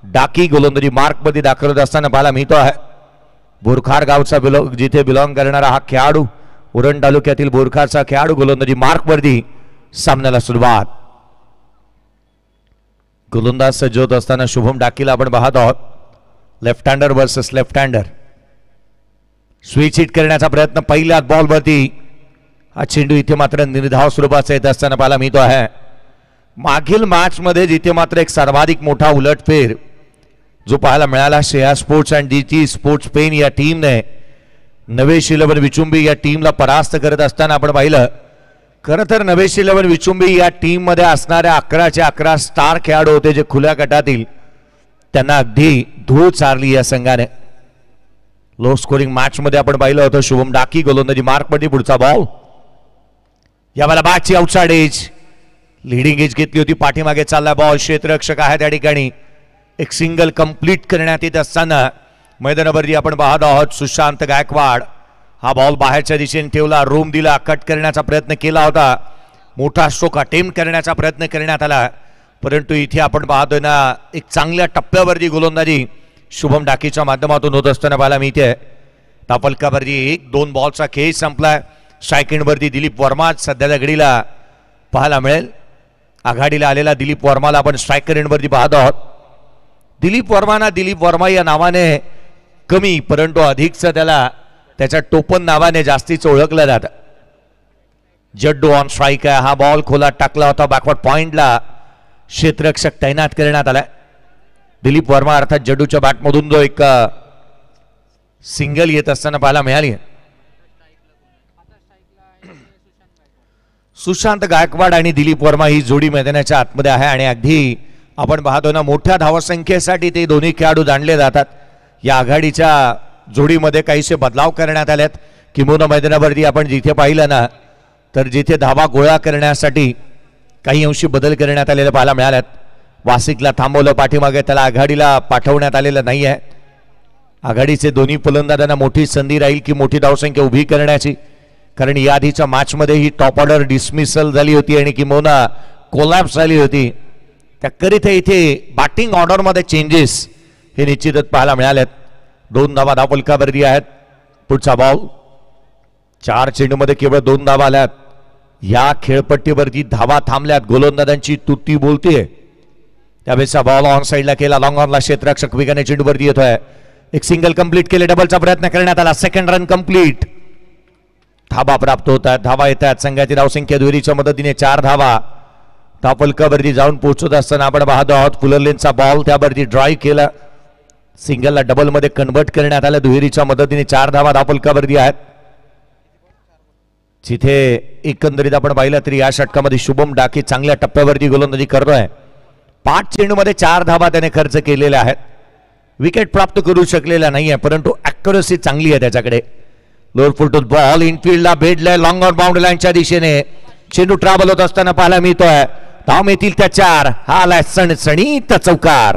डाकी गोलंदाजी मार्क मध्ये दाखल होत असताना पाहायला मिळतो आहे. बोरखार गावचा जिथे बिलॉंग करणारा हा खेळाडू, उरण तालुक्यातील बोरखारचा खेळाडू गोलंदाजी मार्क वरती सामन्याला सुरुवात. गोलंदाज सज्ज होत असताना शुभम डाकीला आपण पाहत आहोत. Left हँडर versus left हँडर. Switch hit करण्याचा प्रयत्न पहिल्या बॉल वरती. हा चेंडू इथे मात्र निर्धाव स्वरूपाचा येत असताना पाहायला मिळतो आहे. मागील मॅच मध्ये जिथे मात्र एक सर्वाधिक मोठा उलटफेर जो पाहायला मिळाला Shreya sports and GT sports पेन या टीमने नवेश 11 विचुंबी या टीमला परास्त करत असताना आपण पाहिलं. खरं तर नवेश 11 विचुंबी या टीम मध्ये असणाऱ्या 11चे 11 स्टार खेळाडू होते जे खुल्या गटातील, त्यांना अगदी धूळ चारली या संघाने. लो स्कोरिंग मॅच मध्ये आपण पाहिलं होतं. शुभम डाकी गोलंदाजी मार्क मध्ये पुढचा बॉल. यावेळेला बॅटची आउटसाइड एज, लीडिंग एज घेतली होती. पाठीमागे चालला बॉल. क्षेत्ररक्षक आहे त्या ठिकाणी. एक सिंगल कंप्लीट करण्यात येत असताना मैदानावरती आपण पाहत आहोत सुशांत गायकवाड. हा बॉल बाहेरच्या दिशेने ठेवला, रूम दिला, कट करण्याचा प्रयत्न केला होता. मोठा स्ट्रोक अटेम्प्ट करण्याचा प्रयत्न करण्यात आला, परंतु इथे आपण पाहतोय ना एक चांगल्या टप्प्यावरती गोलंदाजी शुभम डाकीच्या माध्यमातून होत असताना पाहायला मिळते. तापलकावरती 1-2 बॉलचा खेळ संपलाय. स्ट्रायकिंगवरती दिलीप वर्मा सध्याच्या घडीला पाहायला मिळेल. आघाडीला आलेला दिलीप वर्माला आपण स्ट्रायकर एंडवरती पाहत आहोत. दिलीप वर्मा या नावाने कमी, परंतु अधिकच त्याला त्याच्या टोपण नावाने जास्तीच ओळखलं जातं. जड्डू ऑन स्ट्राईक आहे. हा बॉल खोला टाकला होता बॅकवर्ड पॉइंटला. क्षेत्ररक्षक तैनात करण्यात आलाय. दिलीप वर्मा अर्थात जड्डूच्या बॅटमधून जो एक सिंगल येत असताना पाहायला मिळाली. सुशांत गायकवाड आणि दिलीप वर्मा ही जोडी मैदानाच्या आतमध्ये आहे आणि अगदी आपण पाहतो ना मोठ्या धावसंख्येसाठी ते दोन्ही खेळाडू जाणले जातात. या आघाडीच्या जोडीमध्ये काहीसे बदलाव करण्यात आलेत. किंबहुना मैदानावरती आपण जिथे पाहिलं ना तर जिथे धावा गोळा करण्यासाठी काही अंशी बदल करण्यात आलेले पाहायला मिळाल्यात. वासिकला थांबवलं पाठीमागे, त्याला आघाडीला पाठवण्यात आलेलं नाही आहे. आघाडीचे दोन्ही फलंदाजांना मोठी संधी राहील की मोठी धावसंख्या उभी करण्याची, कारण या आधीच्या मॅचमध्ये ही टॉप ऑर्डर डिसमिसल झाली होती आणि किंबहुना कोलॅप्स झाली होती. त्याकरिता इथे बॅटिंग ऑर्डरमध्ये चेंजेस हे निश्चितच पाहायला मिळालेत. 2 धावा धावफलकावरती आहेत. पुढचा बॉल. 4 चेंडूमध्ये केवळ 2 धावा आल्यात. या खेळपट्टीवरती धावा थांबल्यात. गोलंदाजांची तुती बोलतीये. त्यावेळेचा बॉल ऑन साईडला केला. लॉंग ऑनला क्षेत्ररक्षक वेगाने चेंडूवरती येतोय. एक सिंगल कंप्लीट केले. डबलचा प्रयत्न करण्यात आला. Second run complete. धावा प्राप्त होत आहेत. धावा येत आहेत. संघाची धावसंख्या दुहेरीच्या मदतीने 4 धावा. धावफलकावरती जाऊन पोहोचत असताना आपण पाहतो आहोत फुलरलेनचा बॉल त्यावरती ड्राईव्ह केला. सिंगलला डबल मध्ये कन्वर्ट करण्यात आलं. दुहेरीच्या मदतीने 4 धावा धावफलकावरती आहेत. जिथे एकंदरीत आपण पाहिलं तरी या षटकामध्ये शुभम डाकी चांगल्या टप्प्यावरती गोलंदाजी करतोय. 5 चेंडूमध्ये 4 धावा त्याने खर्च केलेल्या आहेत. विकेट प्राप्त करू शकलेला नाहीये, परंतु ॲक्युरसी चांगली आहे त्याच्याकडे. लोअर फुट बॉल इनफिल्डला भेटलाय. लॉंग ऑन बाउंड्री लाईनच्या दिशेने चेंडू ट्रॅव्हल होत असताना पाहायला मिळतोय. धाव येतील त्या 4. हा आलाय सणसणीत चौकार.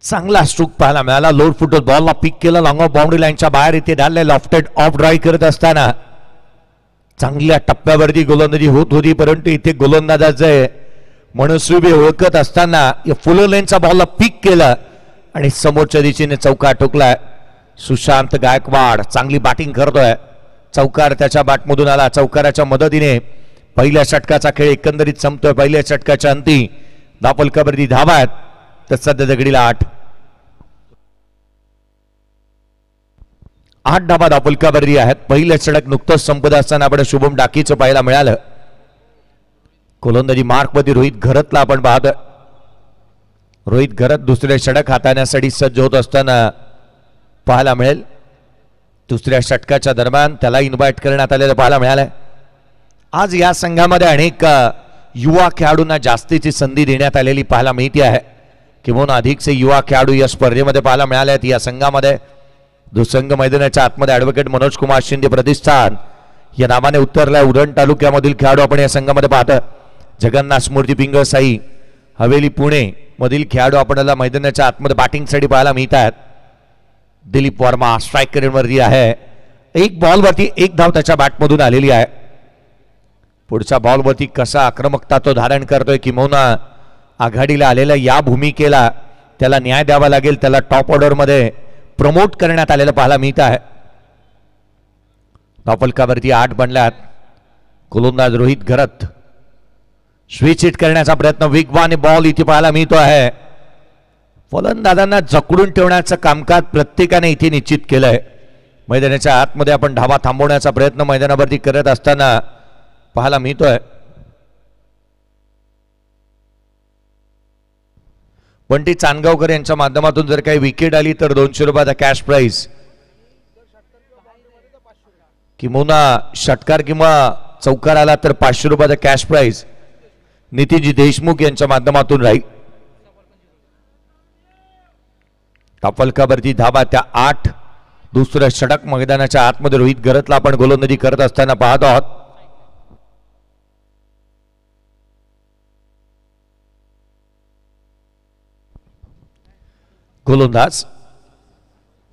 चांगला स्ट्रोक पाहायला मिळाला. लोअर फुट बॉलला पिक केला. लॉंग ऑफ बाउंड्री लाईनच्या बाहेर इथे डालले. लॉफ्टेड ऑफ ड्राईव्ह करत असताना चांगल्या टप्प्यावरती गोलंदाजी होत होती, परंतु इथे गोलंदाजाचे मनस्वी ओळखत असताना या फुलर लेनचा बॉलला पिक केलं आणि समोरच्या दिशेने चौकार ठोकलाय. सुशांत गायकवाड चांगली बॅटिंग करतोय. चौकार त्याच्या बॅटमधून आला. चौकाराच्या मदतीने पहिल्या षटकाचा खेळ एकंदरीत संपतोय. पहिल्या षटकाच्या अंती धावफलकावरती धावा आहेत तर सध्या दगडीला 8 धावा धावफलकावरती आहेत. पहिलं षटक नुकतंच संपत असताना आपण शुभम डाकीचं पाहायला मिळालं. गोलंदाजी मार्कमध्ये रोहित घरतला आपण पाहतोय. रोहित घरत दुसरे षटक हाताळण्यासाठी सज्ज होत असताना पाहायला मिळेल. दुसऱ्या षटकाच्या दरम्यान त्याला इन्व्हाइट करण्यात आलेलं पाहायला मिळालंय. आज या संघामध्ये अनेक युवा खेळाडूंना जास्तीची संधी देण्यात आलेली पाहायला मिळते आहे. किंवा अधिकचे युवा खेळाडू या स्पर्धेमध्ये पाहायला मिळाले आहेत. या संघामध्ये दुसंघ मैदानाच्या आतमध्ये ॲडव्होकेट मनोज कुमार शिंदे प्रतिष्ठान या नावाने उतरलाय. उरण तालुक्यामधील खेळाडू आपण या संघामध्ये पाहतो. जगन्नाथ स्मृती पिंगळसाई हवेली पुणे मधील खेळाडू आपल्याला मैदानाच्या आतमध्ये बॅटिंगसाठी पाहायला मिळत आहेत. दिलीप वर्मा स्ट्रायकर वरती आहे. 1 बॉलवरती 1 धाव त्याच्या बॅटमधून आलेली आहे. पुढच्या बॉलवरती कसा आक्रमकता तो धारण करतोय, किंबहुना आघाडीला आलेल्या या भूमिकेला त्याला न्याय द्यावा लागेल. त्याला टॉप ऑर्डर मध्ये प्रमोट करण्यात आलेलं पाहायला मिळत आहे. धावफलकावरती 8 बनल्यात. गोलंदाज रोहित घरत स्विच हिट करण्याचा प्रयत्न, वेगवान बॉल इथे पाहायला मिळतो आहे. फलंदाजांना जकडून ठेवण्याचं कामकाज प्रत्येकाने इथे निश्चित केलंय. मैदानाच्या आतमध्ये आपण धावा थांबवण्याचा प्रयत्न मैदानावरती करत असताना पाहायला मिळतोय. बंटी चांदगावकर यांच्या माध्यमातून जर काही विकेट आली तर 200 रुपयाचा कॅश प्राइज, किंवा षटकार किंवा चौकार आला तर 500 रुपयाचा कॅश प्राइज नितीनजी देशमुख यांच्या माध्यमातून राहील. फलकावरती धाबा त्या 8. दुसरं षटक मैदानाच्या आतमध्ये रोहित घरतला आपण गोलंदाजी करत असताना पाहत आहोत. गोलंदाज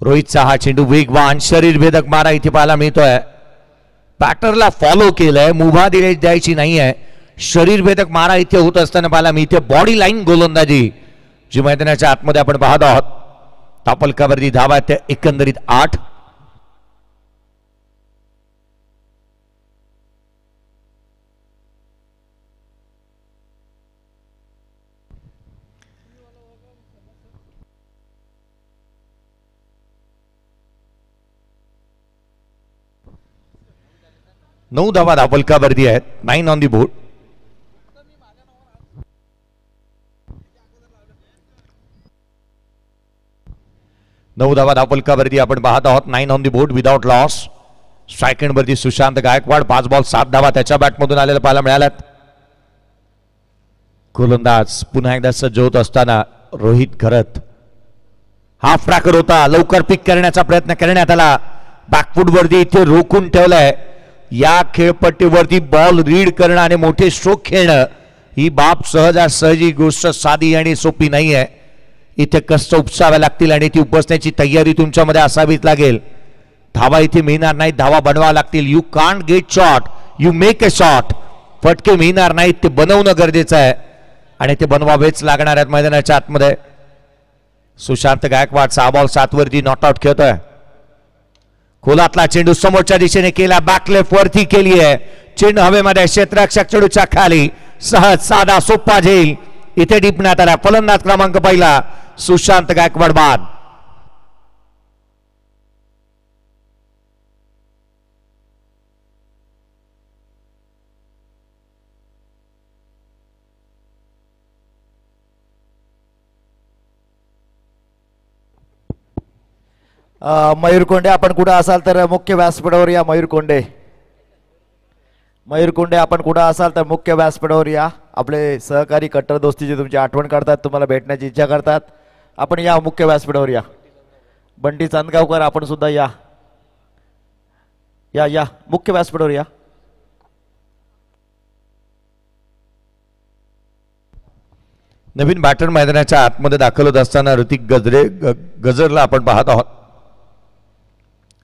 रोहितचा हा चेंडू वेगवान शरीरभेदक मारा इथे पाहायला मिळतोय. बॅटरला फॉलो केलंय, मुभा द्यायची नाहीये. शरीरभेदक मारा इथे होत असताना पाहायला मिळते. बॉडी लाईन गोलंदाजी जी मैदानाच्या आतमध्ये आपण पाहत आहोत. तापलकावरती धावा त्या एकंदरीत 8. नऊ धावा धावफलकावरती आहेत. 9 ऑन दी बोर्ड. नऊ धावा धावफलकावरती आपण पाहत आहोत. 9 on the board without loss. स्ट्रायकेंडवरती सुशांत गायकवाड 5 बॉल 7 धावा त्याच्या बॅटमधून आलेल्या पाहायला मिळाल्यात. गोलंदाज पुन्हा एकदा सज्ज होत असताना रोहित घरत हाफ ट्रॅकर होता, लवकर पिक करण्याचा प्रयत्न करण्यात आला. बॅकफूट वरती इथे रोखून ठेवलंय. या खेळपट्टीवरती बॉल रीड करणं आणि मोठे स्ट्रोक खेळणं ही बाब सहजासहजी गोष्ट साधी आणि सोपी नाही आहे. इथे कष्ट उपसावे लागतील आणि ती उपसण्याची तयारी तुमच्यामध्ये असावीच लागेल. धावा इथे मिळणार नाहीत, धावा बनवाव्या लागतील. You can't get shot, you make a shot. फटके मिळणार नाहीत, ते बनवणं गरजेचं आहे आणि ते बनवावेच लागणार आहेत मैदानाच्या आतमध्ये. सुशांत गायकवाड 6 बॉल 7 वरती नॉट आउट खेळतोय. खोलातला चेंडू समोरच्या दिशेने केला, बॅक लेफ्ट वरती केली आहे. चेंडू हवेमध्ये, क्षेत्ररक्षक चेंडूच्या खाली, सहज साधा सोपा झेल इथे टिपण्यात आला. फलंदाज क्रमांक पहिला सुशांत गायकवाड बाद. मयूर कोंडे आपण कुठं असाल तर मुख्य व्यासपीठावर या. मयूर कोंडे आपण कुठं असाल तर मुख्य व्यासपीठावर या. आपले सहकारी कट्टर दोस्तीची तुमची आठवण करतात, तुम्हाला भेटण्याची इच्छा करतात. आपण या मुख्य व्यासपीठावर या. बंटी चांदगावकर आपण सुद्धा या या या मुख्य व्यासपीठावर या. नवीन बॅटर मैदानाच्या आतमध्ये दाखल होत असताना ऋतिक गजरला आपण पाहत आहोत.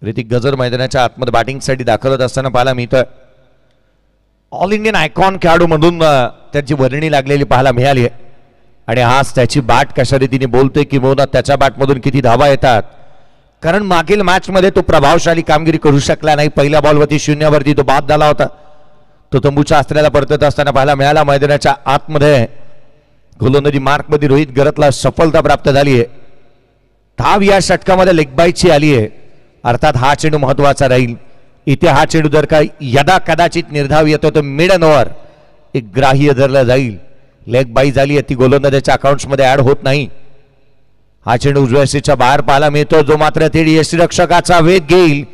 ऋतिक गजर मैदानाच्या आतमध्ये बॅटिंगसाठी दाखल होत असताना पाहायला मिळतोय. ऑल इंडियन आयकॉन खेळाडू म्हणून त्याची वर्णी लागलेली पाहायला मिळाली आहे आणि आज त्याची बॅट कशा रीतीने बोलते किंवा त्याच्या बॅटमधून किती धावा येतात. कारण मागील मॅच मध्ये तो प्रभावशाली कामगिरी करू शकला नाही. पहिल्या बॉलवरती 0 वरती तो बाद झाला होता. तो तंबूच्या अस्त्राला परतत असताना पाहायला मिळाला. मैदानाच्या आतमध्ये गोलंदाजी मार्क मध्ये रोहित घरतला सफलता प्राप्त झाली आहे. धाव या षटकामध्ये लेग बाईटची आली आहे. अर्थात हा चेंडू महत्वाचा राहील. इथे हा चेंडू जर का यदा कदाचित निर्धाव येतो तर मिडन ओव्हर एक ग्राह्य धरला जाईल. लेग बाई झाली आहे ती गोलंदाजाच्या अकाउंट्स मध्ये ऍड होत नाही. हा चेंडू उजव्या सीटच्या बाहेर पाहायला मिळतो, जो मात्र थेट यष्टीरक्षकाचा वेध घेईल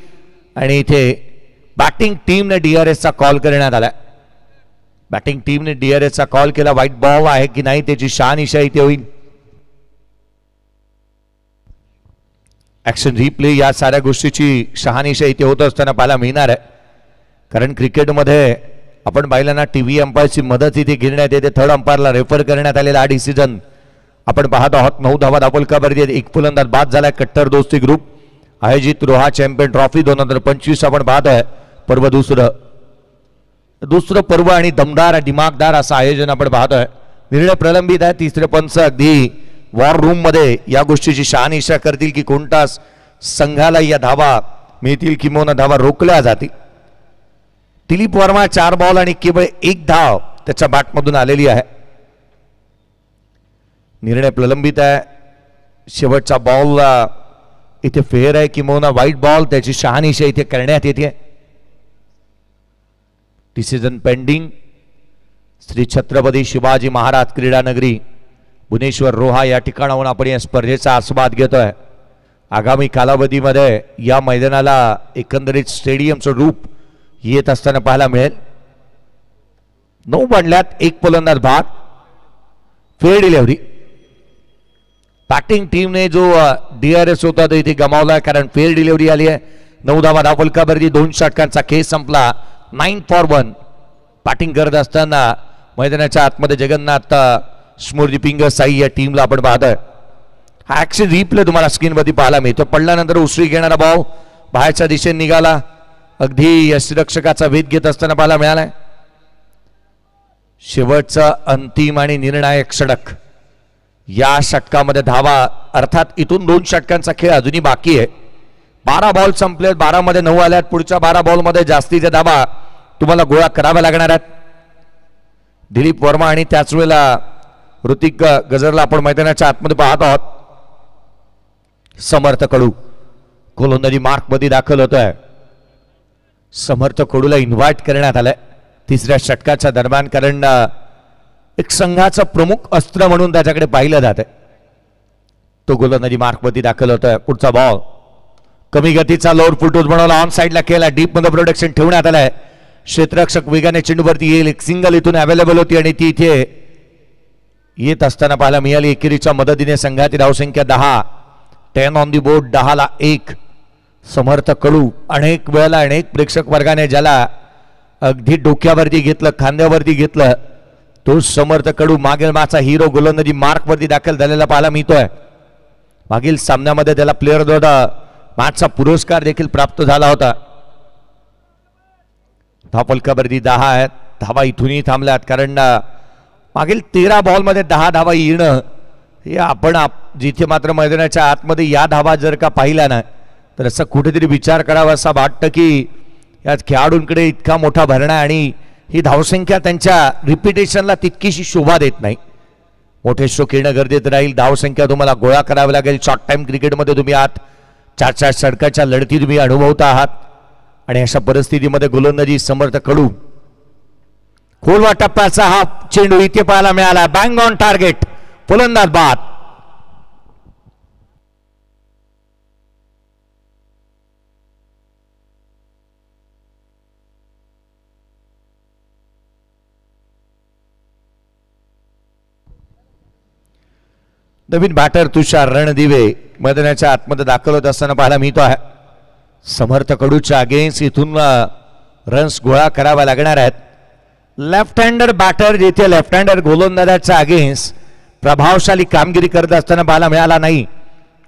आणि इथे बॅटिंग टीमने डीआरएसचा कॉल करण्यात आला. बॅटिंग टीमने डीआरएसचा कॉल केला. व्हाईट बॉल आहे की नाही त्याची शहानिशा इथे होईल. ऍक्शन रिप्ले या साऱ्या गोष्टीची शहानिशा इथे होत असताना पाहायला मिळणार आहे. कारण क्रिकेटमध्ये आपण पाहिलं टीव्ही अंपायरची मदत इथे घेण्यात येते. थर्ड अंपायरला रेफर करण्यात आलेला हा डिसिजन आपण पाहत आहोत. 9 धावा धावफलकावरती एक फलंदाज बाद झाला. कट्टर दोस्ती ग्रुप आयोजित रोहा चॅम्पियन ट्रॉफी 2025 आपण पाहतोय. पर्व दुसरं दुसरं पर्व आणि दमदार दिमागदार असं आयोजन आपण पाहतोय. निर्णय प्रलंबित आहे. तिसरे पंच अगदी वॉर रूम मध्ये या गोष्टीची शहानिशा करतील की कोणता संघाला या धावा मिळतील किंवा धावा रोखल्या जातील. दिलीप वर्मा 4 बॉल आणि केवळ 1 धाव त्याच्या बॅटमधून आलेली आहे. निर्णय प्रलंबित आहे. शेवटचा बॉल इथे फेअर आहे किंवा व्हाईट बॉल त्याची शहानिशा इथे करण्यात येते. Decision pending. श्री छत्रपती शिवाजी महाराज क्रीडा नगरी भुवनेश्वर रोहा या ठिकाणाहून आपण या स्पर्धेचा आस्वाद घेतोय. आगामी कालावधीमध्ये या मैदानाला एकंदरीत स्टेडियमचं रूप येत असताना पाहायला मिळेल. 9 बनल्यात 1 फलंदाज बाद. Fair delivery. बॅटिंग टीमने जो DRS होता तो इथे गमावला कारण फेअर डिलिव्हरी आली आहे. 9 धावा धावफलकावरती 2 षटकांचा खेळ संपला. 9 for 1. बॅटिंग करत असताना मैदानाच्या आतमध्ये जगन्नाथ स्मृती पिंग साई या टीमला आपण पाहतोय. हा ऍक्शन रिप्ले तुम्हाला स्क्रीनवरती पाहायला मिळतो. पडल्यानंतर उसळी घेणारा बॉल बाहेरच्या दिशेने निघाला. अगदी यष्टिरक्षकाचा वेध घेत असताना पाहायला मिळालाय. शेवटचा अंतिम आणि निर्णायक षटक. या षटकामध्ये धावा अर्थात इथून 2 षटकांचा खेळ अजूनही बाकी आहे. 12 बॉल संपलेत. 12 मध्ये 9 आल्यात. पुढच्या 12 बॉल मध्ये जास्तीच्या धावा तुम्हाला गोळा कराव्या लागणार आहेत. दिलीप वर्मा आणि त्याच वेळेला ऋतिक गजरला आपण मैदानाच्या आतमध्ये पाहत आहोत. समर्थ कडू गोलंदाजी मार्क मध्ये दाखल होतोय. समर्थ कडूला इन्व्हाइट करण्यात आलंय तिसऱ्या षटकाच्या दरम्यान कारण एक संघाचं प्रमुख अस्त्र म्हणून त्याच्याकडे पाहिलं जात आहे. तो गोलंदाजी मार्क मध्ये दाखल होतोय. पुढचा बॉल कमी गतीचा लोअर फुलटूज बनवला. ऑन साइडला केला. डीप मध्ये प्रोडक्शन ठेवण्यात आलंय. क्षेत्ररक्षक वेगाने चेंडूवरती येईल. एक सिंगल इथून अवेलेबल होती आणि ती इथे येत असताना पाहायला मिळाली. एकेरीच्या मदतीने संघाची धावसंख्या 10. 10 ऑन दी बोर्ड. 10ला 1. समर्थ कडू अनेक वेळेला अनेक प्रेक्षक वर्गाने ज्याला अगदी डोक्यावरती घेतलं खांद्यावरती घेतलं तो समर्थ कडू मागील मॅचचा हिरो गोलंदाजी मार्क वरती दाखल झालेला पाहायला मिळतोय. मागील सामन्यामध्ये त्याला प्लेअर ऑफ द मॅचचा पुरस्कार देखील प्राप्त झाला होता. धावफलकावरती 10 आहेत. धावा इथूनही थांबल्यात कारण मागील 13 बॉलमध्ये 10 धावा येणं हे आपण जिथे मात्र मैदानाच्या आतमध्ये या धावा जर का पाहिल्या ना तर असं कुठेतरी विचार करावा असं वाटतं की या खेळाडूंकडे इतका मोठा भरणा आणि ही धावसंख्या त्यांच्या रिपिटेशनला तितकीशी शोभा देत नाही. मोठे स्ट्रोक येणं गरजेचं राहील. धावसंख्या तुम्हाला गोळा करावी लागेल. शॉर्ट टाइम क्रिकेटमध्ये तुम्ही आहात. 4-4 षटकाच्या लढती तुम्ही अनुभवता आहात आणि अशा परिस्थितीमध्ये गोलंदाजी समर्थ कडू खोलवा टप्प्याचा हा चेंडू इथे पाहायला मिळाला. Bang on target. फलंदाज बाद. नवीन बॅटर तुषार रणदिवे मैदानाच्या आतमध्ये दाखल होत असताना पाहायला मिळतो आहे. समर्थ कडूच्या अगेन्स्ट इथून रन्स गोळा करावा लागणार आहेत. लेफ्ट हँडर बॅटर जिथे लेफ्ट हँडर गोलंदाजाच्या अगेन्स्ट प्रभावशाली कामगिरी करत असताना पाहायला मिळाला नाही.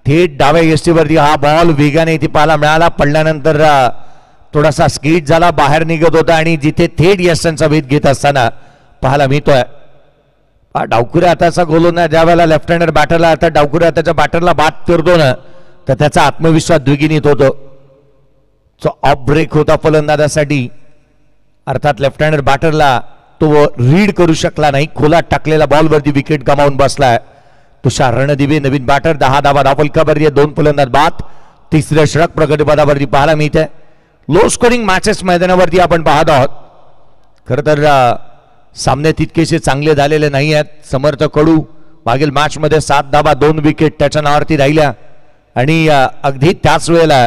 थेट डाव्या यष्टीवरती हा बॉल वेगाने इथे पाहायला मिळाला. पडल्यानंतर थोडासा स्किट झाला. बाहेर निघत होता आणि जिथे थेट यशांचा वेध घेत असताना पाहायला मिळतोय. डावकुऱ्या हाताचा गोलंदाज ज्या वेळेला लेफ्ट हँडर बॅटरला आता डावकुऱ्या हाताच्या बॅटरला बाद करतो ना तर त्याचा आत्मविश्वास द्विगुणित होतो. ऑफ ब्रेक होता फलंदाजासाठी. अर्थात लेफ्ट हँडर बॅटरला तो रीड करू शकला नाही. खोलात टाकलेला बॉलवरती विकेट गमावून बसलाय. तुषार रणदिवे नवीन बॅटर. 10 धावा धावफलकावरती 2 फलंदाज बाद. तिसऱ्या षटक प्रगतीपदावरती पाहायला मिळते. लो स्कोरिंग मॅचेस मैदानावरती आपण पाहत आहोत. खरं तर सामने तितकेसे चांगले झालेले नाही आहेत. समर्थ कडू मागील मॅच मध्ये 7 धावा 2 विकेट त्याच्या नावावरती राहिल्या आणि अगदी त्याच वेळेला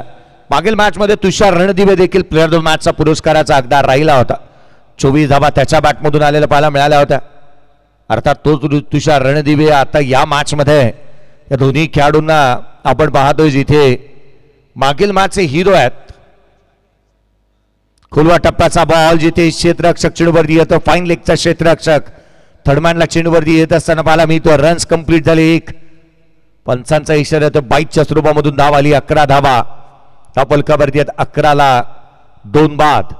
मागील मॅच मध्ये तुषार रणदिवे देखील प्लेअर ऑफ द मॅचचा पुरस्काराचा हकदार राहिला होता. 24 धावा त्याच्या बॅटमधून आलेल्या पाहायला मिळाल्या होत्या. अर्थात तो तुषार रणदिवे आता या मॅच मध्ये या दोन्ही खेळाडूंना आपण पाहतोय जिथे मागील मॅचचे हिरो आहेत. खुलवा टप्प्याचा बॉल जिथे क्षेत्ररक्षक चेंडूवरती येतो. फाईन लेगचा क्षेत्ररक्षक थर्डमॅनला चेंडूवरती येत असताना पाहायला मिळतो. रन्स कंप्लीट झाले. 1 पंचांचा इशारा तर बाईकच्या स्वरूपामधून धाव आली. 11 धावा धावफलकावरती 11ला 2 बाद.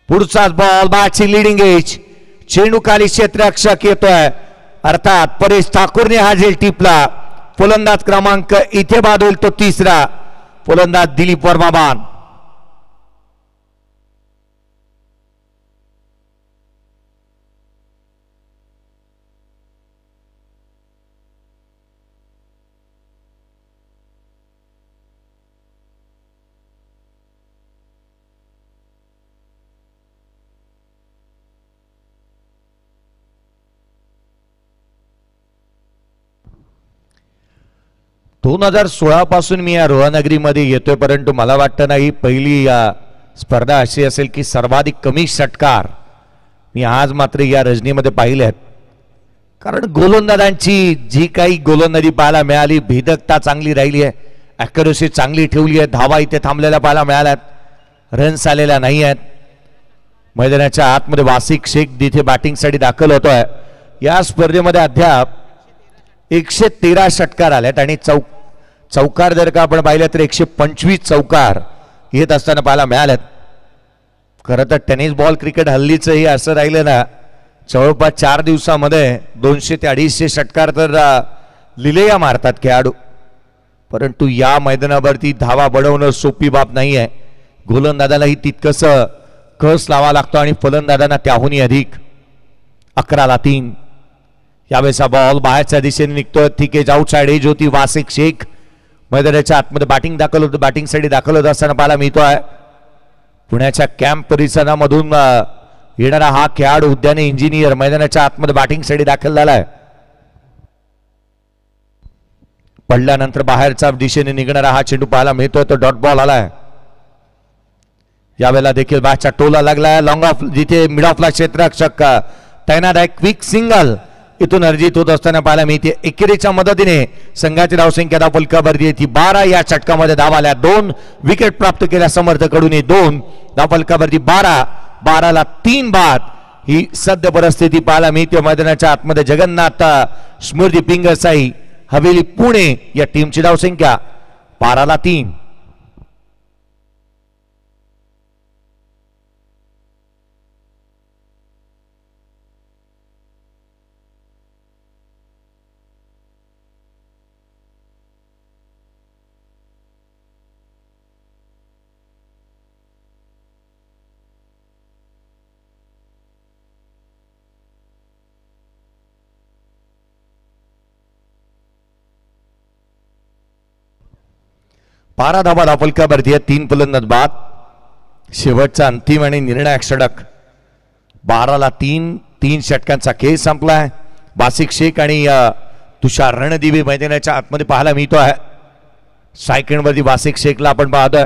पुढचाच बॉल बॅटची लिडिंग एज, चेंडू खाली क्षेत्ररक्षक येतोय, अर्थात परेश ठाकूरने हा झेल टिपला. फलंदाज क्रमांक इथे बाद होईल तो तिसरा, फलंदाज दिलीप वर्मा बान. दोन 2016 पासून मी या रोहानगरीमध्ये येतोय, परंतु मला वाटतं नाही पहिली स्पर्धा अशी असेल की सर्वाधिक कमी षटकार मी आज मात्र या रजनीमध्ये पाहिले आहेत. कारण गोलंदाजांची जी काही गोलंदाजी पाहायला मिळाली, भेदकता चांगली राहिली आहे, ॲक्युरसी चांगली ठेवली आहे, धावा इथे थांबलेल्या पाहायला मिळाल्यात, रन्स आलेल्या नाही आहेत. मैदानाच्या आतमध्ये वासिक शेख जिथे बॅटिंगसाठी दाखल होतोय. या स्पर्धेमध्ये अद्याप 113 षटकार आल्यात आणि चौकार जर का आपण पाहिलं तर 125 चौकार येत असताना पाहायला मिळाल्यात. खरं तर टेनिस बॉल क्रिकेट हल्लीचंही असं राहिलं ना, जवळपास 4 दिवसामध्ये 200 ते 250 षटकार तर लिलेया मारतात खेळाडू. परंतु या मैदानावरती धावा बडवणं सोपी बाब नाही आहे. गोलंदाजालाही तितकंसं कस लावा लागतो आणि फलंदाजांना त्याहूनही अधिक. 11-3 यावेळेचा बॉल बाहेरच्या दिशेने निघतोय. ठीक आहे, आउटसाइड एज होती. वासिक शेख मैदानाच्या आतमध्ये बॅटिंग दाखल होतं, बॅटिंगसाठी दाखल होत असताना पाहायला मिळतोय. पुण्याच्या कॅम्प परिसरामधून येणारा हा खेळाडू उद्याने इंजिनियर मैदानाच्या आतमध्ये बॅटिंगसाठी दाखल झालाय. पडल्यानंतर बाहेरच्या दिशेने निघणारा हा चेंडू पाहायला मिळतोय, तो डॉट बॉल आलाय. यावेळेला देखील बॅटचा टोला लागलाय. लॉंग ऑफ जिथे मिड ऑफला क्षेत्ररक्षक तैनात आहे. क्विक सिंगल इथून अर्जित होत असताना पाहायला मिळते. एकेरीच्या मदतीने संघाची धावसंख्या धावफलकावरती येते 12. या षटकामध्ये धावा आल्या, 2 विकेट प्राप्त केल्या समर्थकडून. 2 धावफलकावरती 12ला 3 बाद ही सद्य परिस्थिती पाहायला मिळते. मैदानाच्या आतमध्ये जगन्नाथ स्मृती पिंगसाई हवेली पुणे या टीमची धावसंख्या 12ला 3. बारा धावा धावफलकावरती आहे. 3 फलंदाज बाद. शेवटचा अंतिम आणि निर्णायक षटक. 12ला 3 षटकांचा खेळ संपलाय. वासिक शेख आणि तुषार रणदिवे मैदानाच्या आतमध्ये पाहायला मिळतो आहे. स्ट्रायकर वासिक शेखला आपण पाहतोय.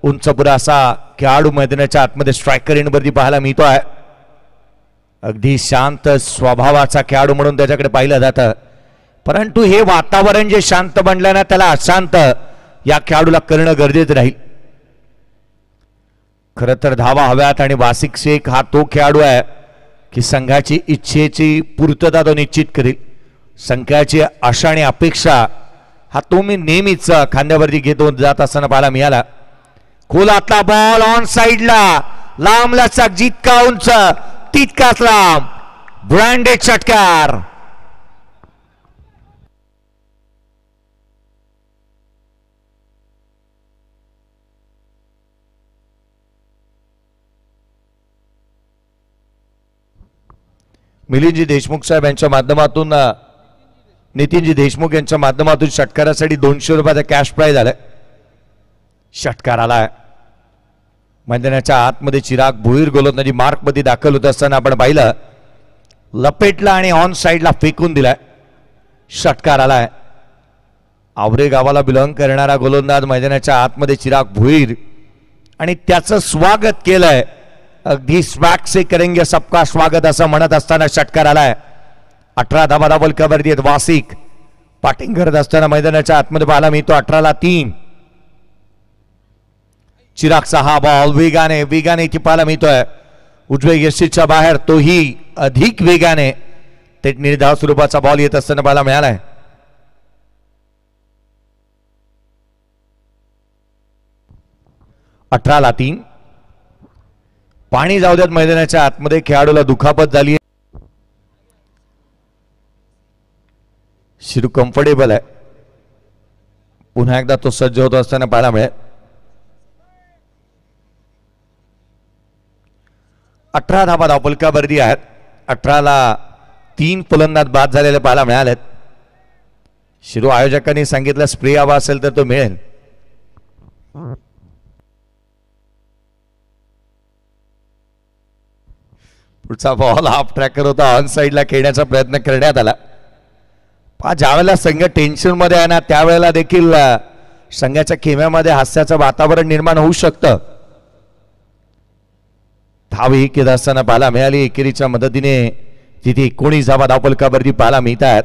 उंचपुरा असा खेळाडू मैदानाच्या आतमध्ये स्ट्रायकर एंडवरती पाहायला मिळतो आहे. अगदी शांत स्वभावाचा खेळाडू म्हणून त्याच्याकडे पाहिलं जातं. परंतु हे वातावरण जे शांत बनलं ना, त्याला अशांत या खेळाडूला करणं गरजेचं राहील. खरं तर धावा हव्यात आणि वासिक शेख हा तो खेळाडू आहे की संघाची इच्छेची पूर्तता तो निश्चित करेल. संघाची आशा आणि अपेक्षा हा तो मी नेहमीच खांद्यावरती घेतो जात असताना पाहायला मिळाला. खोलातला बॉल ऑन साइडला, लांब लचक, जितका उंच तितकाच लांब, ब्रँडेड षटकार. मिलिंदजी देशमुख साहेब यांच्या माध्यमातून, नितीनजी देशमुख यांच्या माध्यमातून षटकारासाठी 200 रुपयाचा कॅश प्राइज आलाय. षटकार आलाय. मैदानाच्या आतमध्ये चिराग भोईर गोलंदाजी मार्क मध्ये दाखल होत असताना आपण पाहिलं, लपेटला आणि ऑन साइडला फेकून दिलाय. षटकार आलाय. आवरे गावाला बिलॉंग करणारा गोलंदाज मैदानाच्या आतमध्ये चिराग भोईर आणि त्याचं स्वागत केलंय. अगदी स्वॅग से करेंगे सबका स्वागत असं म्हणत असताना षटकार आलाय. 18 धावा धावफलकावरती आहेत. वासिक बॅटिंग करत असताना मैदानाच्या आतमध्ये पाहायला मिळतो. 18ला 3. चिरागचा हा बॉल वेगाने इथे पाहायला मिळतोय. उजव्या यष्टीच्या बाहेर, तोही अधिक वेगाने ते निर्धाव स्वरूपाचा बॉल येत असताना पाहायला मिळालाय. पाणी जाऊ द्यात मैदानाच्या आतमध्ये, खेळाडूला दुखापत झाली. शिरू कम्फर्टेबल आहे. पुन्हा एकदा तो सज्ज होत असताना पाहायला मिळेल. 18 धावा धावफलकावरती आहेत. 18ला 3 फलंदाज बाद झालेले पाहायला मिळालेत. शिरू आयोजकांनी सांगितलं स्प्रे हवा असेल तर तो मिळेल. पुढचा बॉल हाफ ट्रॅकर होता, ऑन साईडला खेळण्याचा प्रयत्न करण्यात आला. ज्या वेळेला संघ टेन्शन मध्ये आहे ना, त्यावेळेला देखील संघाच्या खेम्यामध्ये हास्याचं वातावरण निर्माण होऊ शकतं. धाव एकेत असताना पाहायला मिळाली. एकेरीच्या मदतीने तिथे 19 धावा धावफलकावरती पाहायला मिळत आहेत.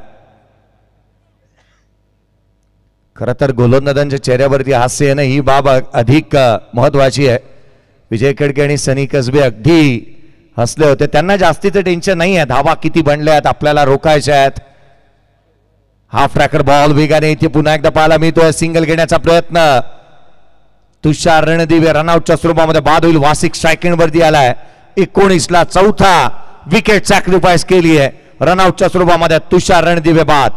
खरं तर गोलंदाजांच्या चेहऱ्यावरती हास्य येणं ही बाब अधिक महत्वाची आहे. विजय खडके आणि सनी कसबे अगदी हसले होते. त्यांना जास्तीचं टेन्शन नाही आहे. धावा किती बनल्यात, आपल्याला रोखायच्या आहेत. हाफ ट्रॅकर बॉल वेगाने इथे पुन्हा एकदा पाहायला मिळतोय. सिंगल घेण्याचा प्रयत्न. तुषार रणदिवे रनआउटच्या स्वरूपामध्ये बाद होईल. वासिक स्ट्रायकिंग वरती आलाय. 19ला चौथा विकेट सॅक्रिफाईस केली आहे. रनआउटच्या स्वरूपामध्ये तुषार रणदिवे बाद.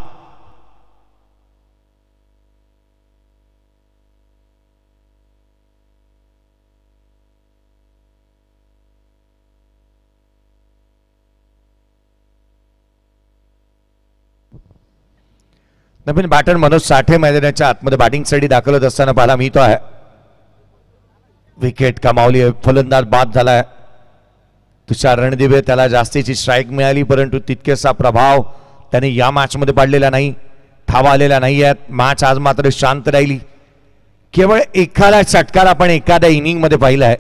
नवीन बॅटर मनोज साठे मैदानाच्या आतमध्ये बॅटिंगसाठी दाखल होत असताना पाहायला मिळतो आहे. विकेट कमावली आहे. फलंदाज बाद झालाय. तुषार रणदिवे त्याला जास्तीची स्ट्राईक मिळाली, परंतु तितकेसा प्रभाव त्याने या मॅच मध्ये पाडलेला नाही. धावा आलेल्या नाही आहेत. मॅच आज मात्र शांत राहिली. केवळ एखादा षटकार आपण एखाद्या इनिंग मध्ये पाहिलाय.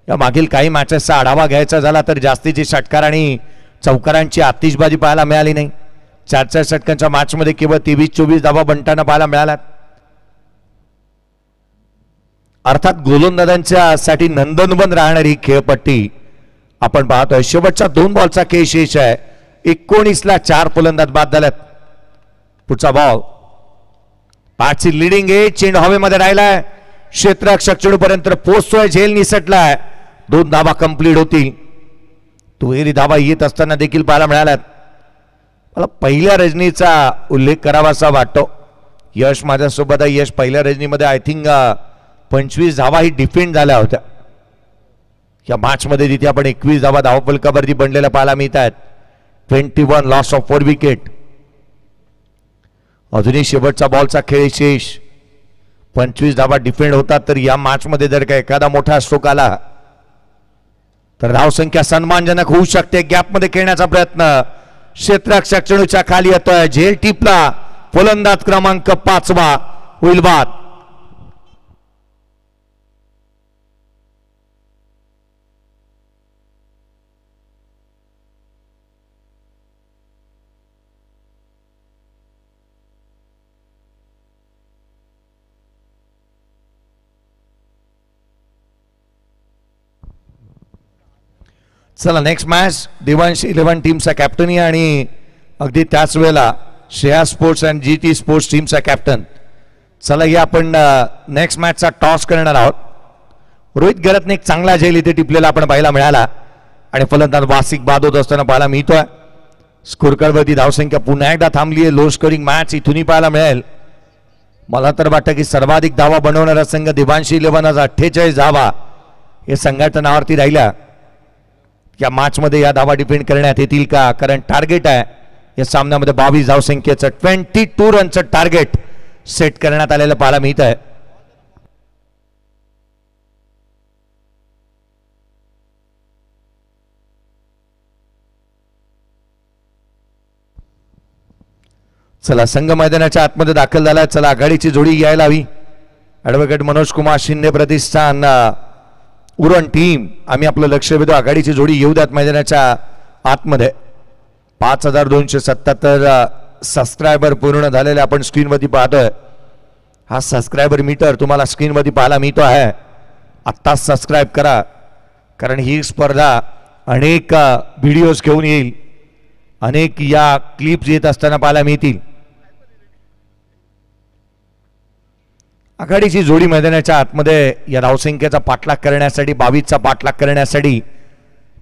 या मागील काही मॅचेसचा आढावा घ्यायचा झाला तर जास्तीची षटकार आणि चौकारांची आतिषबाजी पाहायला मिळाली नाही. 4 षटकांच्या मॅच मध्ये केवळ 23-24 धावा बनताना पाहायला मिळाल्यात. अर्थात गोलंदाजांच्या साठी नंदनवन राहणारी खेळपट्टी आपण पाहतोय. शेवटच्या 2 बॉलचा खेळ शेष आहे. 19ला 4 फलंदाज बाद झाल्यात. पुढचा बॉल. पाचची लिडिंग एज. चेंडू हवेमध्ये राहिलाय. क्षेत्ररक्षक चेंडूपर्यंत पोहोचतोय. झेल निसटलाय. 2 धावा कंप्लीट होतील. दुहेरी धावा येत असताना देखील पाहायला मिळाल्यात. मला पहिल्या रजनीचा उल्लेख करावासा वाटतो. यश माझ्यासोबत आहे. यश पहिल्या रजनीमध्ये आय थिंक 25 धावा ही डिफेंड झाल्या होत्या. या मॅच मध्ये तिथे आपण 21 धावा धावफलकावरती बनलेल्या पाहायला मिळत आहेत. 21 लॉस ऑफ 4 विकेट. अजूनही शेवटचा बॉलचा खेळ शेष. 25 धावा डिफेंड होतात. तर या मॅच मध्ये जर का एखादा मोठा स्ट्रोक आला तर धावसंख्या सन्मानजनक होऊ शकते. गॅप मध्ये खेळण्याचा प्रयत्न. क्षेत्ररक्षक चेंडूच्या खाली येतोय. झेल टिपला. फलंदाज क्रमांक 5 होईल बाद. चला नेक्स्ट मॅच देवांश 11 टीमचा कॅप्टन आणि अगदी त्याच वेळेला Shreya sports and GT sports टीमचा कॅप्टन. चला या आपण नेक्स्ट मॅचचा टॉस करणार आहोत. रोहित गरतने एक चांगला झेल इथे टिपलेला आपण पाहायला मिळाला आणि फलंदाज वासिक बाद होत असताना पाहायला मिळतोय. स्कोर कार्डवरती धावसंख्या पुन्हा एकदा थांबली आहे. लो स्कोरिंग मॅच इथूनही पाहायला मिळेल. मला तर वाटतं की सर्वाधिक धावा बनवणारा संघ देवांश 11 48 धावा हे संघाच्या नावावरती राहिल्या. या मॅच मध्ये या धावा डिफेंड करण्यात येतील का? कारण टार्गेट आहे या सामन्यामध्ये 22 धावसंख्येचं 22 रनचं टार्गेट सेट करण्यात आलेलं पाहायला मिळत आहे. चला संघ मैदानाच्या आतमध्ये दाखल झालाय. चला आघाडीची जोडी यायला हवी. ॲडव्होकेट मनोज कुमार शिंदे प्रतिष्ठान उरण टीम आम्ही आपलं लक्ष वेधू. आघाडीची जोडी येऊ द्यात मैदानाच्या आतमध्ये. 5277 सबस्क्रायबर पूर्ण झालेले आपण स्क्रीनवरती पाहतोय. हा सबस्क्रायबर मीटर तुम्हाला स्क्रीनवरती पाहायला मिळतो आहे. आत्ताच सबस्क्राईब करा कारण ही स्पर्धा अनेक व्हिडिओज घेऊन येईल. अनेक या क्लिप्स येत असताना पाहायला मिळतील. आघाडीची जोडी मैदानाच्या आतमध्ये या धावसंख्येचा पाठलाग करण्यासाठी 22चा पाठलाग करण्यासाठी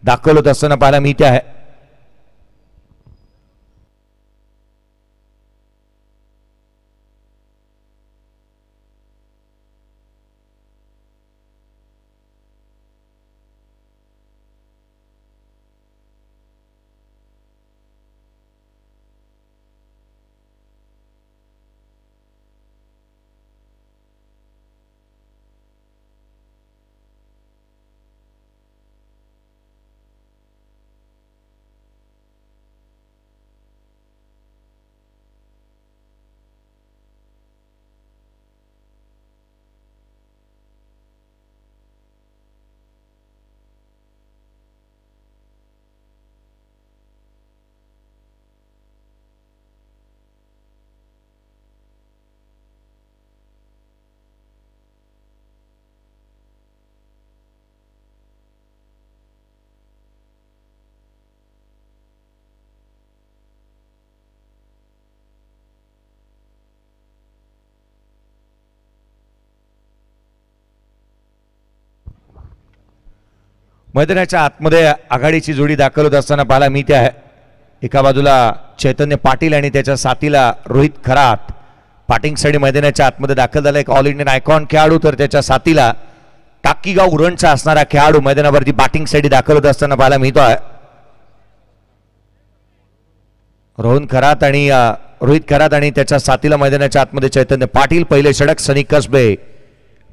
दाखल होत असताना पाहायला मिळते आहे. मैदानाच्या आतमध्ये आघाडीची जोडी दाखल होत असताना पाहायला मिळते आहे. एका बाजूला चैतन्य पाटील आणि त्याच्या साथीला रोहित खरात पाटिंगसाठी मैदानाच्या आतमध्ये दाखल झाला. एक ऑल इंडियन आयकॉन खेळाडू तर त्याच्या साथीला टाकीगाव उरणचा असणारा खेळाडू मैदानावरती बॅटिंगसाठी दाखल होत असताना पाहायला मिळतो आहे. रोहन खरात आणि रोहित खरात आणि त्याच्या साथीला मैदानाच्या आतमध्ये चैतन्य पाटील. पहिले षटक सनी कसबे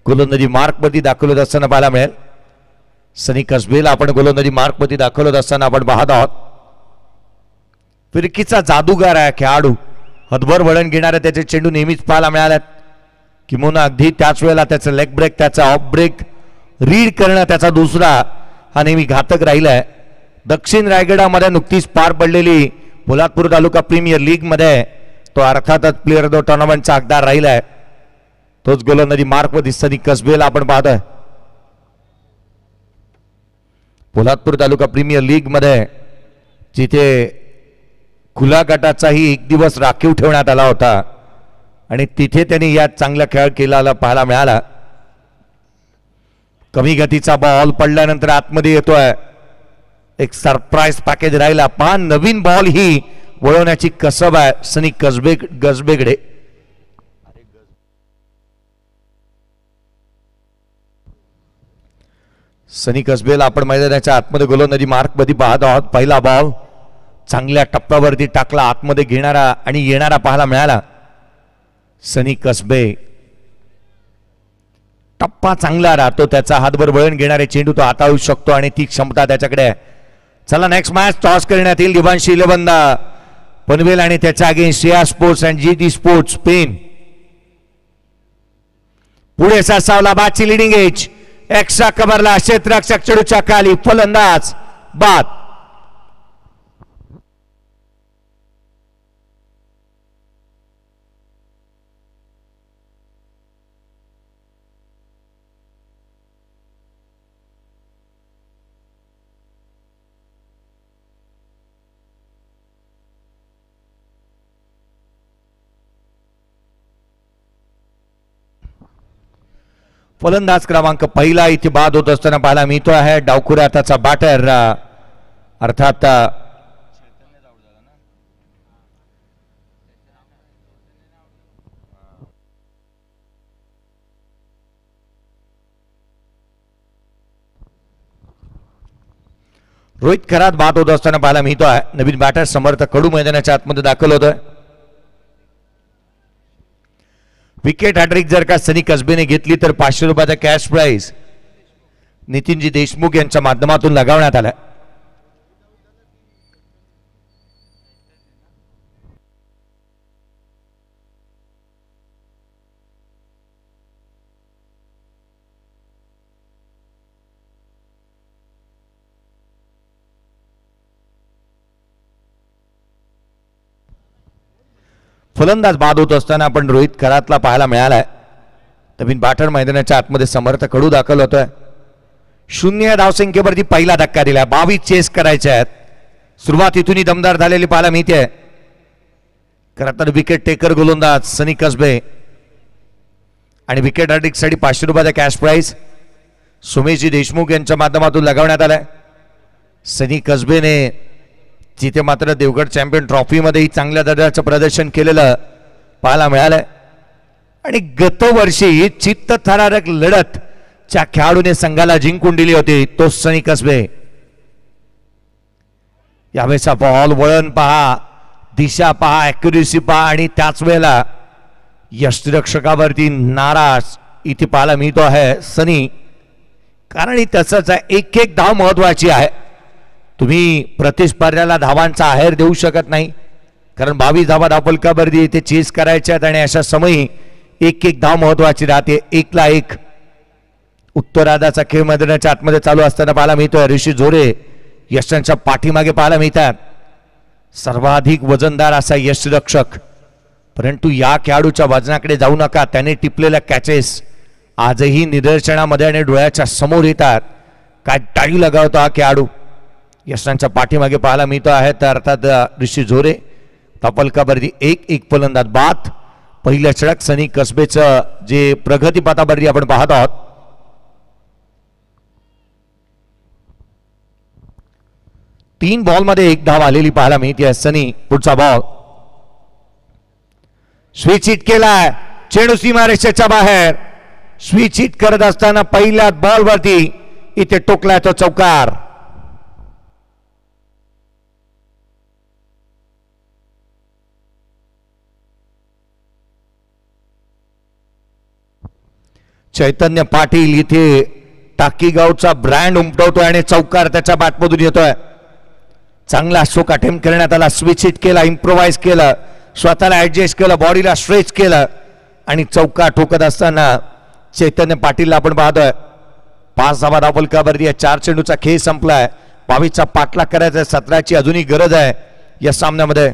गोलंदाजी मार्कमध्ये दाखल होत असताना पाहायला मिळेल. सनी कसबेला आपण गोलंदाजी मार्कमध्ये दाखल होत असताना आपण पाहत आहोत. फिरकीचा जादूगार आहे खेळाडू. हदभर वळण घेणारे त्याचे चेंडू नेहमीच पाहायला मिळाल्यात. किंवा अगदी त्याच वेळेला त्याचा लेग ब्रेक त्याचा ऑफ ब्रेक रीड करणं त्याचा दुसरा हा नेहमी घातक राहिलाय. दक्षिण रायगडामध्ये नुकतीच पार पडलेली पोलादपूर तालुका प्रीमियर लीग मध्ये तो अर्थातच प्लेअर ऑफ द टुर्नामेंटचा हकदार राहिलाय. तोच गोलंदाजी मार्कमध्ये सनी कसबेला आपण पाहतोय. पोलादपूर तालुका प्रीमियर लीग मध्ये जिथे खुला गटाचाही एक दिवस राखीव ठेवण्यात आला होता आणि तिथे त्यांनी या चांगला खेळ केलेला पाहायला मिळाला. कमी गतीचा बॉल पडल्यानंतर आतमध्ये येतोय. एक सरप्राईज पॅकेज राहिला. पहा नवीन बॉल ही वळवण्याची कसब आहे सनी कसबेकडे. सनी कसबेला आपण मैदानाच्या आतमध्ये गोलंदाजी मार्कमध्ये पाहत आहोत. पहिला बॉल चांगल्या टप्प्यावरती टाकला आतमध्ये घेणारा आणि येणारा पाहायला मिळाला. सनी कसबे टप्पा चांगला राहतो त्याचा. हातभर वळण घेणारे चेंडू तो हाताळू शकतो आणि ती क्षमता त्याच्याकडे. चला नेक्स्ट मॅच टॉस करण्यात येईल. दिवांशी इलेव्हनदा पनवेल आणि त्याच्या against Shreya sports and GT sports Spain. पुढे सासावला बादची लिडिंग एज. एक्स्ट्रा कव्हरला क्षेत्ररक्षक चेंडूच्या खाली. फलंदाज बाद. फलंदाज क्रमांक पहिला इथे बाद होत असताना पाहायला मिळतो आहे. डावखुरा त्याचा बॅटर अर्थात रोहित खरात बाद होत असताना पाहायला मिळतो आहे. नवीन बॅटर समर्थ कडू मैदानाच्या आतमध्ये दाखल होतोय. विकेट हॅट्रिक जर का सनी कसबेने घेतली तर 500 रुपयाचा कॅश प्राइज नितीनजी देशमुख यांच्या माध्यमातून लगावण्यात आला. फलंदाज बाद होत असताना आपण रोहित खरातला पाहायला मिळालाय. नवीन बॅटर मैदानाच्या आतमध्ये समर्थ कडू दाखल होतोय. 0 धावसंख्येवरती पहिला धक्का दिला. 22 चेस करायचे आहेत. सुरुवात इथूनही दमदार झालेली पाहायला मिळते. खरं तर विकेट टेकर गोलंदाज सनी कसबे आणि विकेट हार्डिकसाठी 500 रुपयाचा कॅश प्राइज सुमेशजी देशमुख यांच्या माध्यमातून लगावण्यात आलाय. सनी कसबेने जिथे मात्र देवगड चॅम्पियन ट्रॉफीमध्येही चांगल्या दर्जाचं प्रदर्शन केलेलं पाहायला मिळालंय. आणि गतवर्षी चित्तथरारक लढत ज्या खेळाडूने संघाला जिंकून दिली होती तो सनी कसबे. यावेळेचा बॉल वळण पहा, दिशा पहा, ॲक्युरेसी पहा आणि त्याच वेळेला यष्टिरक्षकावरती नाराज इथे पाहायला मिळतो आहे सनी. कारण ही तसंच आहे, एक एक धाव महत्वाची आहे. तुम्ही प्रतिस्पर्ध्याला धावांचा आहेर देऊ शकत नाही कारण 22 धावा धावफलकावरती इथे चेस करायच्या आहेत आणि अशा समयी एक एक धाव महत्वाची राहते. 1-1 उत्तरार्धाचा खेळ मैदानाच्या आतमध्ये चालू असताना पाहायला मिळतोय. ऋषी झोरे यशांच्या पाठीमागे पाहायला मिळतात. सर्वाधिक वजनदार असा यष्टिरक्षक, परंतु या खेळाडूच्या वजनाकडे जाऊ नका. त्याने टिपलेल्या कॅचेस आजही निदर्शनामध्ये आणि डोळ्याच्या समोर येतात. काय टाळी लगावतो हा खेळाडू. यशांच्या पाठीमागे पाहायला मिळतो आहे तर अर्थात ऋषी झोरे. धावफलकावरती 1-1 फलंदाज बाद. पहिलं षटक सनी कसबेचं जे प्रगतीपथावरती आपण पाहत आहोत. तीन बॉल मध्ये 1 धाव आलेली पाहायला मिळते. सनी पुढचा बॉल स्विच हिट केलाय, चेंडू सीमारेषेच्या बाहेर. स्विच हिट करत असताना पहिल्या बॉल वरती इथे टोकलाय तो चौकार. चैतन्य पाटील इथे टाकीगावचा ब्रँड उमटवतोय आणि चौकार त्याच्या बॅटमधून येतोय. चांगला स्ट्रोक अटेम्प्ट करण्यात आला. स्विच हिट केला, इम्प्रोवाइज केलं, स्वतःला ऍडजस्ट केलं, बॉडीला स्ट्रेच केलं आणि चौकार ठोकत असताना चैतन्य पाटीलला आपण पाहतोय. 5 धावा धावफलकावरती 4 चेंडूचा खेळ संपलाय. 22चा पाठलाग करायचा, 17ची अजूनही गरज आहे या सामन्यामध्ये.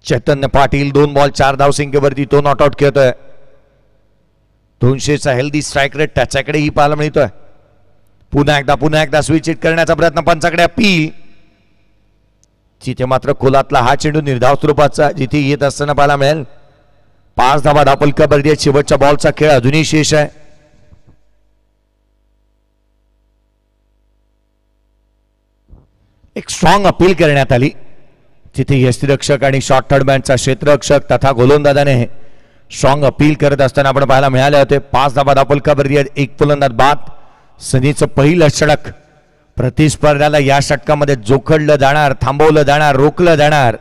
चैतन्य पाटील 2 बॉल 4 धावसंख्येवरती तो नॉट आउट खेळतोय. 200चा हेल्दी स्ट्राईक रेट त्याच्याकडेही पाहायला मिळतोय. पुन्हा एकदा स्विच हिट करण्याचा प्रयत्न, पंचाकडे अपील. जिथे मात्र खोलातला हा चेंडू निर्धाव स्वरूपाचा जिथे येत असताना पाहायला मिळेल. 5 धावा धावफलकावरती शेवटच्या बॉलचा खेळ अजूनही शेष आहे. एक स्ट्रॉंग अपील करण्यात आली जिथे यष्टिरक्षक आणि शॉर्ट थर्ड बॅटचा क्षेत्ररक्षक तथा गोलंदाजाने स्ट्रॉंग अपील करत असताना आपण पाहायला मिळाले होते. 5 धावा धावफलकावरती 1 फलंदाज बाद. सनीचं पहिलं षटक. प्रतिस्पर्ध्याला या षटकामध्ये जोखडलं जाणार, थांबवलं जाणार, रोखलं जाणार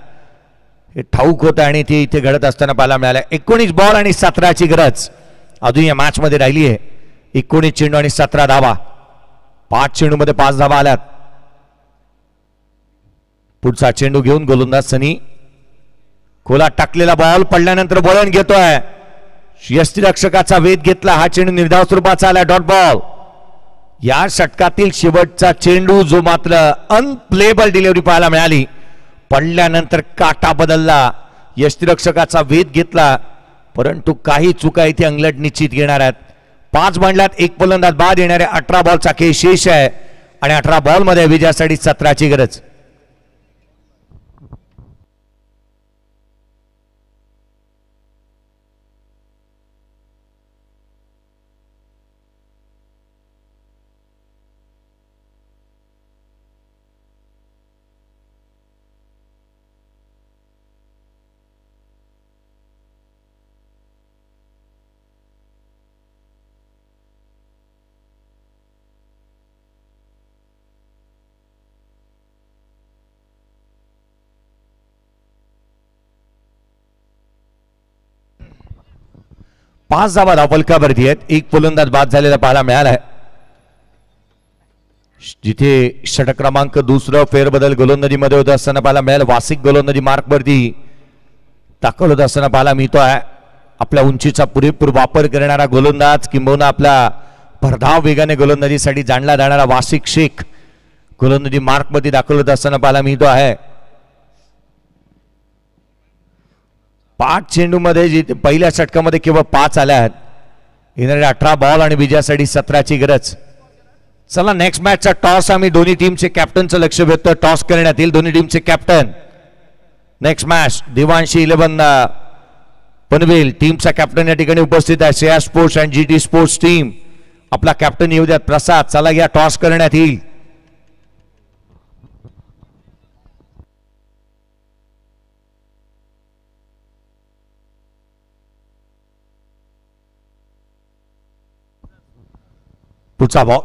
हे ठाऊक होतं आणि ते इथे घडत असताना पाहायला मिळालं. 19 बॉल आणि 17ची गरज अजून या मॅच मध्ये राहिली आहे. 19 चेंडू आणि 17 धावा. 5 चेंडूमध्ये 5 धावा आल्यात. पुढचा चेंडू घेऊन गोलंदाज सनी. खोला टाकलेला बॉल पडल्यानंतर वळण घेतोय. यष्टिरक्षकाचा वेध घेतला. हा चेंडू निर्धाव स्वरूपाचा आला, डॉट बॉल. या षटकातील शेवटचा चेंडू जो मात्र अनप्लेबल डिलिव्हरी पाहायला मिळाली. पडल्यानंतर काटा बदलला, यष्टिरक्षकाचा वेध घेतला, परंतु काही चुका इथे अंगलट निश्चित घेणार आहेत. 5 मांडल्यात, 1 फलंदाज बाद. येणारे 18 बॉलचा खेळ शेष आहे आणि 18 बॉल मध्ये विजयासाठी 17ची गरज. पाच धावा धावफलकावरती आहेत. 1 फलंदाज बाद झालेला पाहायला मिळाला आहे. जिथे षटक क्रमांक 2 फेरबदल गोलंदाजीमध्ये होत असताना पाहायला मिळालं. वार्षिक गोलंदाजी मार्कवरती दाखल होत असताना पाहायला मिळतो आहे. आपल्या उंचीचा पुरेपूर वापर करणारा गोलंदाज किंबहुना आपला भरधाव वेगाने गोलंदाजीसाठी जाणला जाणारा वार्षिक शेख गोलंदाजी मार्कमध्ये दाखल होत असताना पाहायला मिळतो आहे. 5 चेंडूमध्ये जी पहिल्या षटकामध्ये केवळ 5 आल्या आहेत. येणारे 18 बॉल आणि विजयासाठी 17ची गरज. चला नेक्स्ट मॅचचा टॉस आम्ही दोन्ही टीमचे कॅप्टनचं लक्ष भेटतो. टॉस करण्यात येईल दोन्ही टीमचे captain. Next match Devanshi 11 Panvel टीमचा कॅप्टन या ठिकाणी उपस्थित आहे. Shreya sports and GT sports team आपला कॅप्टन येऊ द्यात. प्रसाद चला या टॉस करण्यात येईल. पुढचा बॉल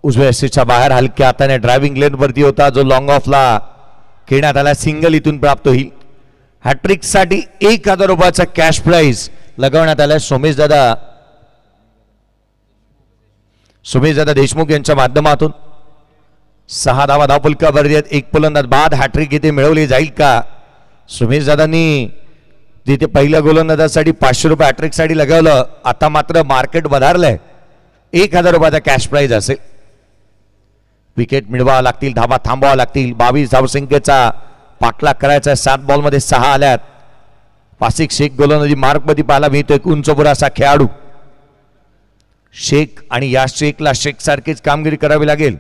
उजव्या सीटच्या बाहेर हलक्या हाताने ड्रायव्हिंग लेन वरती होता, जो लॉंग ऑफला खेळण्यात आला. सिंगल इथून प्राप्त होईल. हॅट्रिक साठी 1000 रुपयाचा कॅश प्राइज लगावण्यात आलाय. सोमेश दादा देशमुख यांच्या माध्यमातून 6 धावा धावफलकावरती आहेत. एक फलंदाज बाद. हॅट्रिक इथे मिळवली जाईल का? सोमेश दादांनी जिथे पहिल्या गोलंदाजासाठी 500 रुपये हॅट्रिक साठी लगावलं, आता मात्र मार्केट वधारलंय. 1000 रुपयाचा कॅश प्राइज असेल. विकेट मिळवावं लागतील, धाबा थांबवावं लागतील. 22 धावसंख्येचा पाठलाग करायचा. 7 बॉलमध्ये 6 आल्यात. वासिक शेख गोलंदाजी मार्कमध्ये पाहायला मिळतोय. उंचपुरा असा खेळाडू शेख, आणि या शेखला शेख सारखीच कामगिरी करावी लागेल.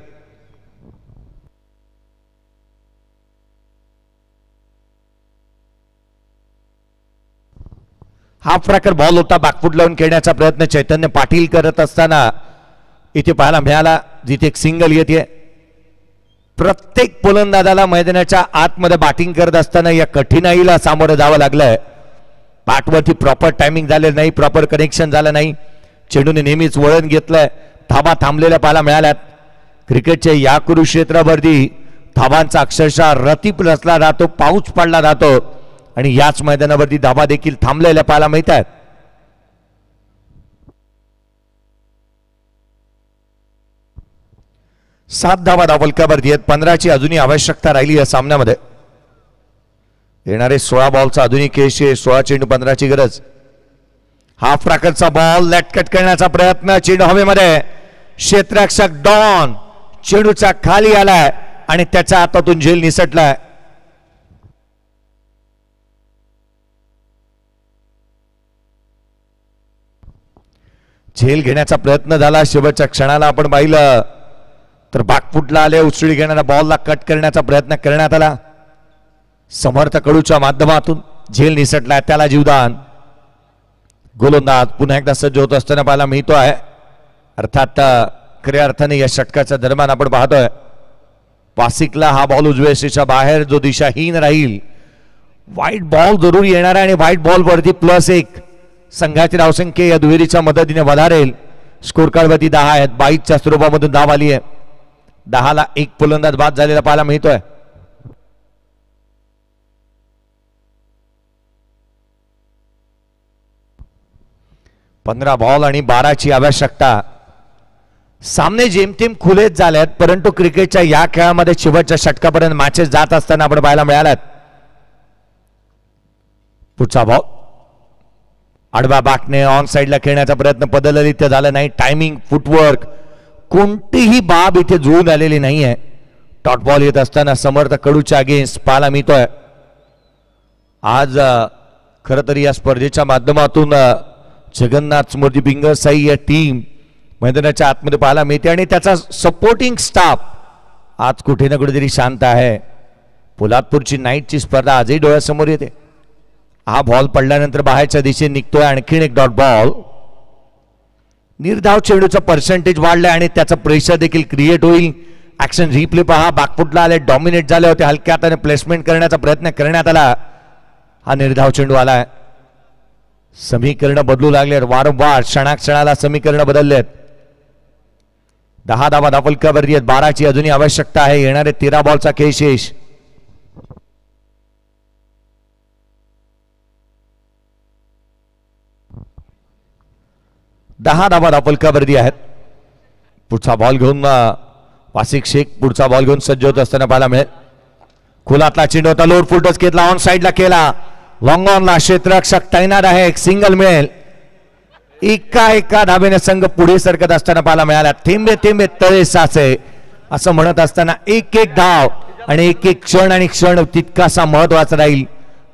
हाफ ट्रॅकर बॉल होता. बॅकफूट लावून खेळण्याचा प्रयत्न चैतन्य पाटील करत असताना इथे पाहायला मिळाला, जिथे एक सिंगल येते. प्रत्येक फलंदाजाला मैदानाच्या आतमध्ये बॅटिंग करत असताना या कठीणाईला सामोरं जावं लागलंय. बॅटवरती प्रॉपर टायमिंग झालेलं नाही, प्रॉपर कनेक्शन झालं नाही. चेंडूने नेहमीच वळण घेतलंय. धाबा थांबलेल्या पाहायला मिळाल्यात. क्रिकेटच्या या कुरुक्षेत्रावरती धाबांचा अक्षरशः रतीप रचला जातो, पाऊस पडला जातो, आणि याच मैदानावरती धाबा देखील थांबलेल्या पाहायला मिळतात. सात धावा धावफलकावरती आहेत. 15ची अजूनही आवश्यकता राहिली या सामन्यामध्ये. येणारे 16 बॉलचा अजूनही केस 16 चेंडू 15ची गरज. हाफ ट्रॅकरचा बॉल लटकट करण्याचा प्रयत्न. चेंडू हवेमध्ये. क्षेत्ररक्षक डॉन चेंडूच्या खाली आलाय आणि त्याच्या हातातून झेल निसटलाय. झेल घेण्याचा प्रयत्न झाला. शेवटच्या क्षणाला आपण पाहिलं तर बॅकफुटला आले. उचळी घेणाऱ्या बॉलला कट करण्याचा प्रयत्न करण्यात आला. समर्थ कडूच्या माध्यमातून झेल निसटलाय. त्याला जीवदान. गोलंदाज पुन्हा एकदा सज्ज होत असताना पाहायला मिळतो आहे. अर्थात खऱ्या अर्थाने या षटकाच्या दरम्यान आपण पाहतोय वासिकला हा बॉल उजव्या सीटच्या बाहेर जो दिशाहीन राहील. व्हाईट बॉल जरूर येणार आहे आणि व्हाईट बॉल वरती +1 संघाची धावसंख्या या दुहेरीच्या मदतीने वधारेल. स्कोर कार्ड वरती 10 आहेत. 22च्या स्वरूपामधून धाव आली आहे. 10ला एक फलंदाज बाद झालेला पाहायला मिळतोय. पंधरा बॉल आणि 12ची आवश्यकता. सामने जेमतेम खुलेच झालेत, परंतु क्रिकेटच्या या खेळामध्ये शेवटच्या षटकापर्यंत मॅचेस जात असताना आपण पाहायला मिळाल्यात. पुढचा बॉल आडव्या बॅटने ऑन साइडला खेळण्याचा प्रयत्न पद्धतरीत्या झाला नाही. टायमिंग, फुटवर्क कोणतीही बाब इथे जुळून आलेली नाहीये. डॉट बॉल येत असताना समर्थ कडूच्या अगेन्स्ट पाहायला मिळतोय. आज खर तर या स्पर्धेच्या माध्यमातून जगन्नाथ स्मृती बिंगरसाई या टीम मैदानाच्या आतमध्ये पाहायला मिळते आणि त्याचा सपोर्टिंग स्टाफ आज कुठे ना कुठेतरी शांत आहे. पोलादपूरची नाईटची स्पर्धा आजही डोळ्यासमोर येते. हा बॉल पडल्यानंतर बाहेरच्या दिशेने निघतोय. आणखीन एक डॉट बॉल. निर्धाव चेंडूचा पर्सेंटेज वाढलाय आणि त्याचा प्रेशर देखील क्रिएट होईल. ऍक्शन रिप्ले पहा. बॅकफुटला आले, डॉमिनेट झाले होते. हलक्या हाताने प्लेसमेंट करण्याचा प्रयत्न करण्यात आला. हा निर्धाव चेंडू आलाय. समीकरण बदलू लागले वारंवार. क्षणाक्षणाला समीकरण बदललेत. 10 धावा धावफलकावरती आहेत. 12ची अजूनही आवश्यकता आहे. येणारे 13 बॉलचा खेळ शेष. दहा धावा धावफलकावरती आहेत. पुढचा बॉल घेऊन वासिक शेख पुढचा बॉल घेऊन सज्ज होत असताना पाहायला मिळेल. खोलातला चेंडू होता. लोड फुलटच घेतला. ऑन साइडला केला. लॉंग ऑनला क्षेत्ररक्षक तैनात आहे. एक सिंगल मिळेल. एका धाबेने संघ पुढे सरकत असताना पाहायला मिळाला. थेंबे थेंबे तळे साचे असं म्हणत असताना एक धाव आणि एक क्षण आणि क्षण तितकासा महत्वाचा राहील.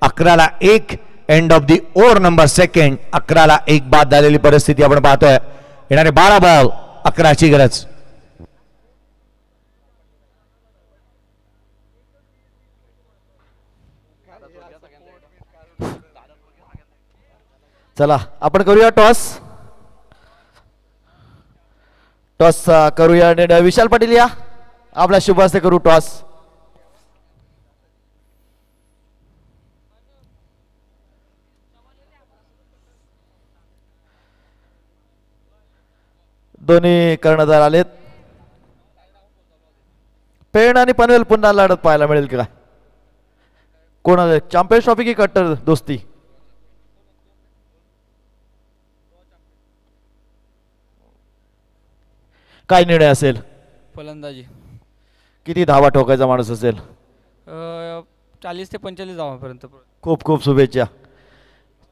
11ला 1 end of the over number second. 11ला 1 बाद झालेली परिस्थिती आपण पाहतोय. येणारे 12 बॉल 11ची गरज. चला आपण करूया टॉस. टॉस करूया आणि विशाल पाटील या आपला शुभ हस्ते करू टॉस. दोन्ही कर्णधार आलेत. पेण आणि पनवेल पुन्हा लढत पाहायला मिळेल का? कोणाला चॅम्पियन्स ट्रॉफी की कट्टर दोस्ती? काय निर्णय असेल? फलंदाजी. किती धावा ठोकायचा माणूस असेल? 40 ते 45 धावापर्यंत. खूप खूप शुभेच्छा.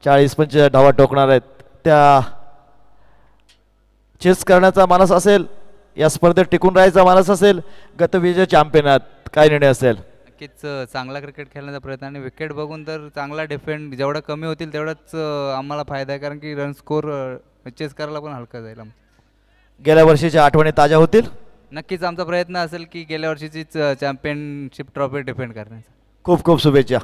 40-45 धावा ठोकणार आहेत. त्या चेस करण्याचा मानस असेल, या स्पर्धेत टिकून राहायचा मानस असेल, गतविजेय चॅम्पियनात काय निर्णय असेल? नक्कीच चांगला क्रिकेट खेळण्याचा प्रयत्न आणि विकेट बघून तर चांगला डिफेंड जेवढा कमी होतील तेवढाच आम्हाला फायदा आहे, कारण की रन स्कोर चेस करायला पण हलका जाईल. गेल्या वर्षीच्या आठवणी ताज्या होतील. नक्कीच आमचा प्रयत्न असेल की गेल्या वर्षीचीच चॅम्पियनशिप ट्रॉफी डिफेंड करण्याचा. खूप खूप शुभेच्छा.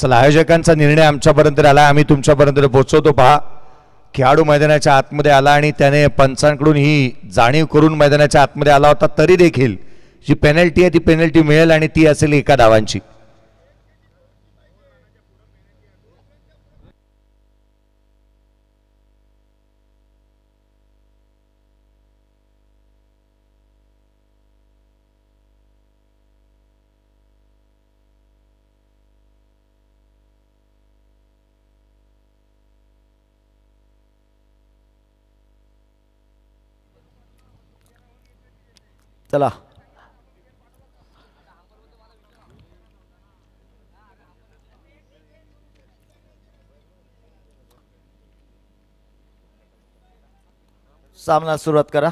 चला आयोजकांचा निर्णय आमच्यापर्यंत आला, आम्ही तुमच्यापर्यंत पोहोचवतो. पहा, खेळाडू मैदानाच्या आतमध्ये आला आणि त्याने पंचांकडून ही जाणीव करून मैदानाच्या आतमध्ये आला होता, तरी देखील जी पेनल्टी आहे ती पेनल्टी मिळेल आणि ती असेल 1 धावांची. चला सामना सुरुवात करा.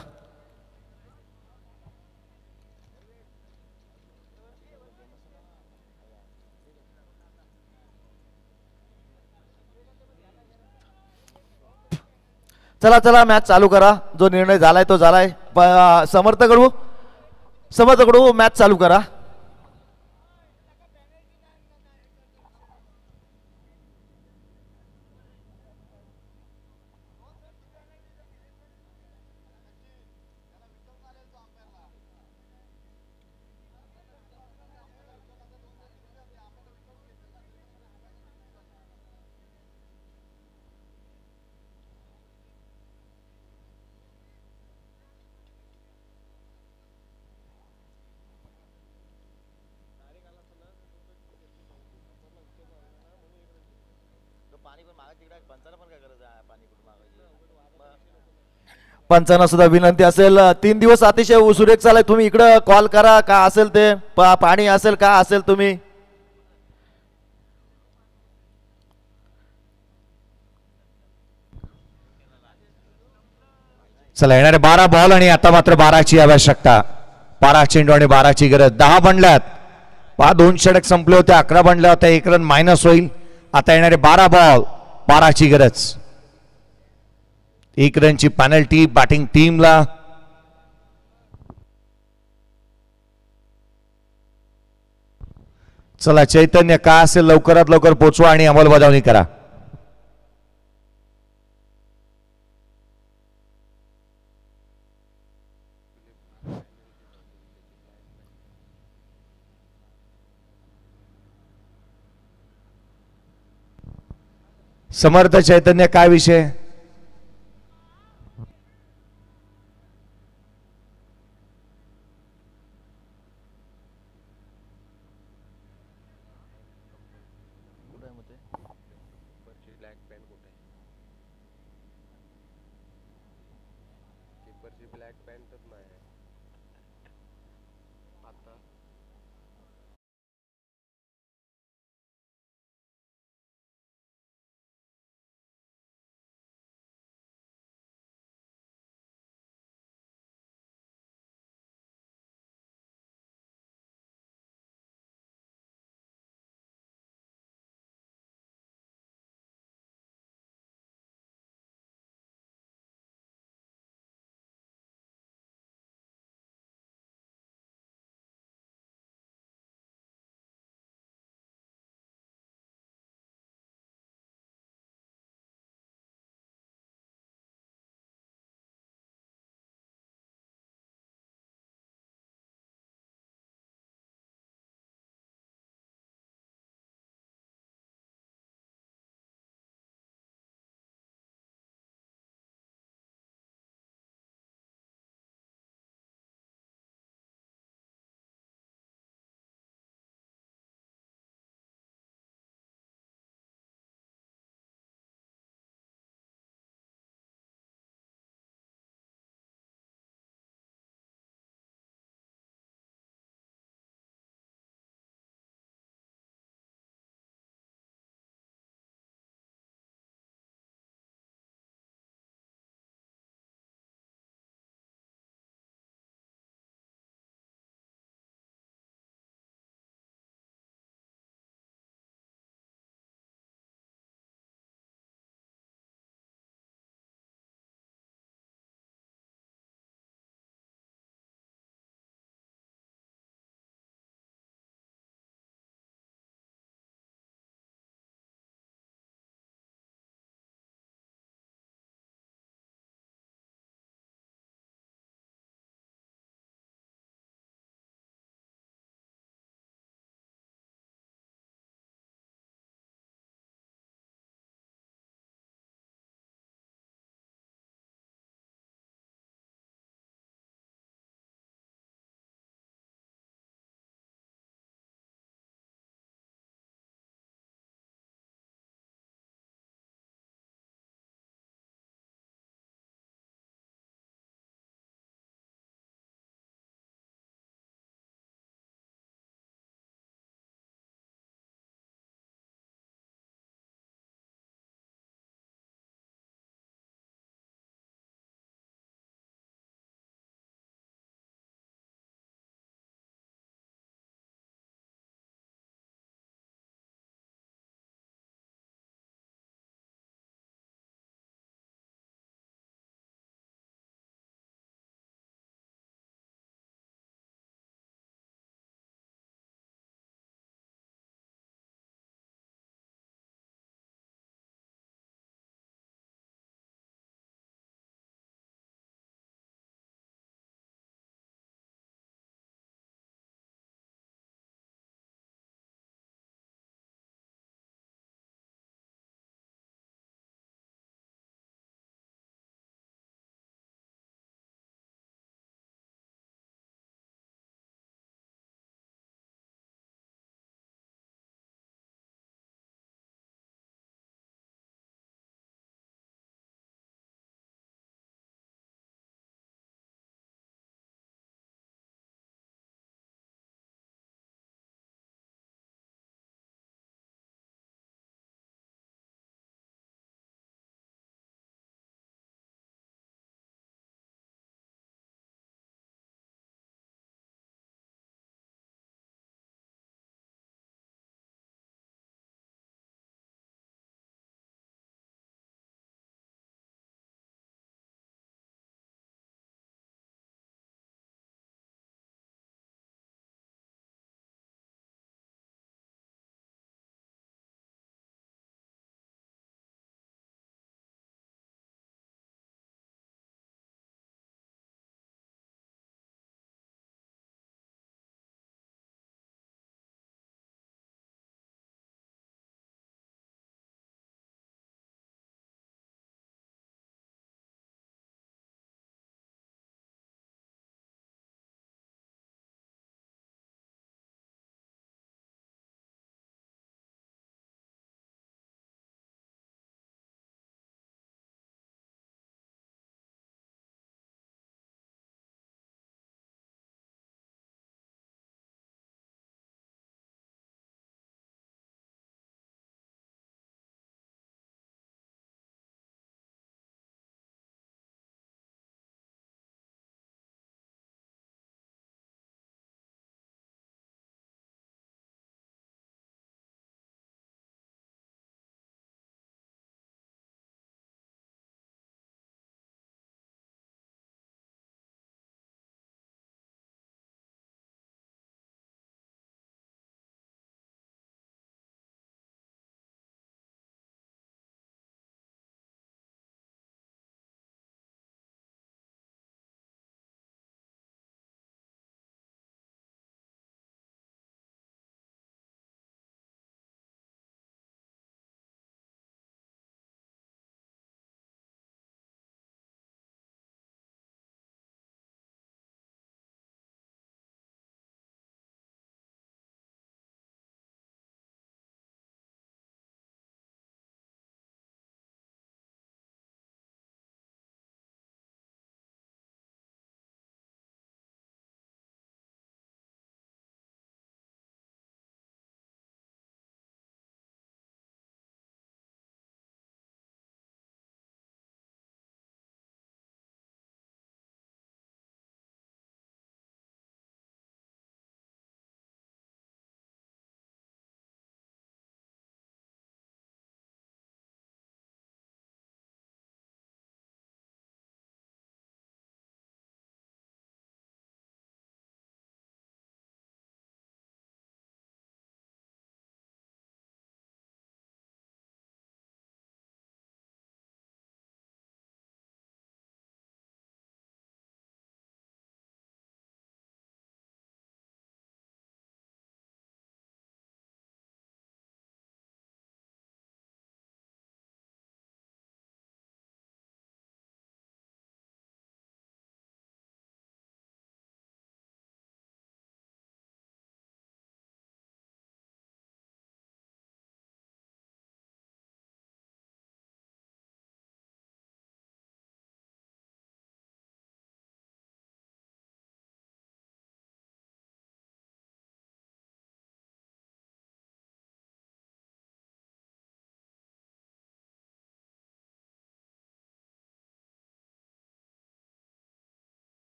चला चला मॅच चालू करा. जो निर्णय झालाय तो झालाय. समर्थकडू मॅच चालू करा. पंचांना सुद्धा विनंती असेल, 3 दिवस अतिशय सुरेख चालाय. तुम्ही इकडं कॉल करा, का असेल ते पाणी असेल का असेल तुम्ही. चला येणारे 12 बॉल आणि आता मात्र 12ची आवश्यकता. 12 चेंडू आणि 12ची गरज. 10 बनल्यात. 2 षटक संपले होते, 11 बनल्या होत्या, 1 रन मायनस होईल. आता येणारे 12 बॉल, 12ची गरज. 1 रनची पेनल्टी बॅटिंग टीमला. चला चैतन्य काय असेल लवकरात लवकर पोचवा आणि अंमलबजावणी करा. समर्थ चैतन्य काय विषय.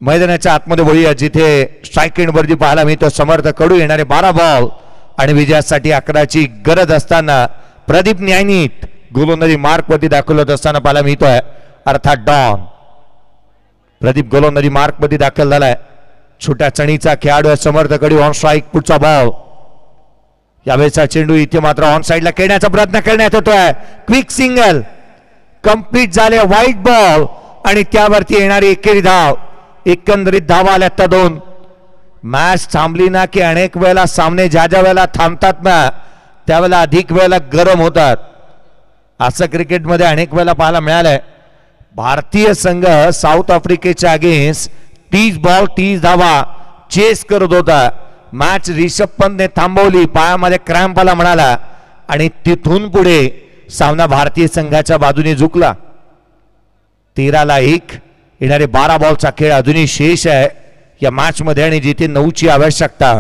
मैदानाच्या आतमध्ये वळूया जिथे स्ट्राईक एंड वरती पाहायला मिळतो समर्थ कडू येणारे 12 बॉल आणि विजयासाठी 11ची गरज असताना प्रदीप न्यायनीत गोलंदाजी मार्क वरती दाखवत असताना पाहायला मिळतोय अर्थात डॉन. प्रदीप गोलंदाजी मार्क मध्ये दाखल झालाय. छोट्या चणीचा खेळाडू आहे समर्थ कडू. ऑन स्ट्राईक पुढचा बॉल. यावेळेचा चेंडू इथे मात्र ऑन साइडला खेळण्याचा प्रयत्न करण्यात येतोय. क्विक सिंगल कंप्लीट झाले. व्हाईट बॉल आणि त्यावरती येणारी एकेरी धाव. एकंदरीत धावा आल्या त्या 2. मॅच थांबली ना की अनेक वेळेला सामने ज्या ज्या वेळेला थांबतात ना त्यावेळेला अधिक वेळेला गरम होतात. असं क्रिकेटमध्ये अनेक वेळेला पाहायला मिळालंय. भारतीय संघ साऊथ आफ्रिकेच्या अगेन्स्ट 30 बॉल 30 धावा चेस करत होता. मॅच रिषभ पंतने थांबवली. पायामध्ये क्रॅम्प आला म्हणाला आणि तिथून पुढे सामना भारतीय संघाच्या बाजूने झुकला. 13-1 येणारे 12 बॉलचा खेळ अजूनही शेष आहे या मॅच मध्ये आणि जिथे 9ची आवश्यकता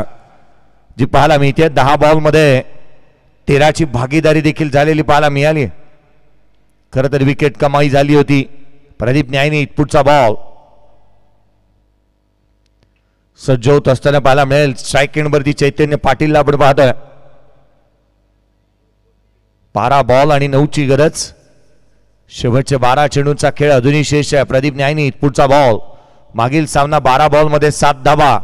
जी पाहायला मिळते. 10 बॉल मध्ये 13ची भागीदारी देखील झालेली पाहायला मिळाली. खरं तर विकेट कमाई झाली होती. प्रदीप न्यायनी पुढचा बॉल सज्ज होत असताना पाहायला मिळेल. स्ट्राईक एंडवरती चैतन्य पाटीलला आपण पाहतोय. 12 बॉल आणि 9ची गरज. शेवटचे 12 चेंडूंचा खेळ अजूनही शेष आहे. प्रदीप न्यायनी पुढचा बॉल. मागील सामना 12 बॉल मध्ये 7 धावा.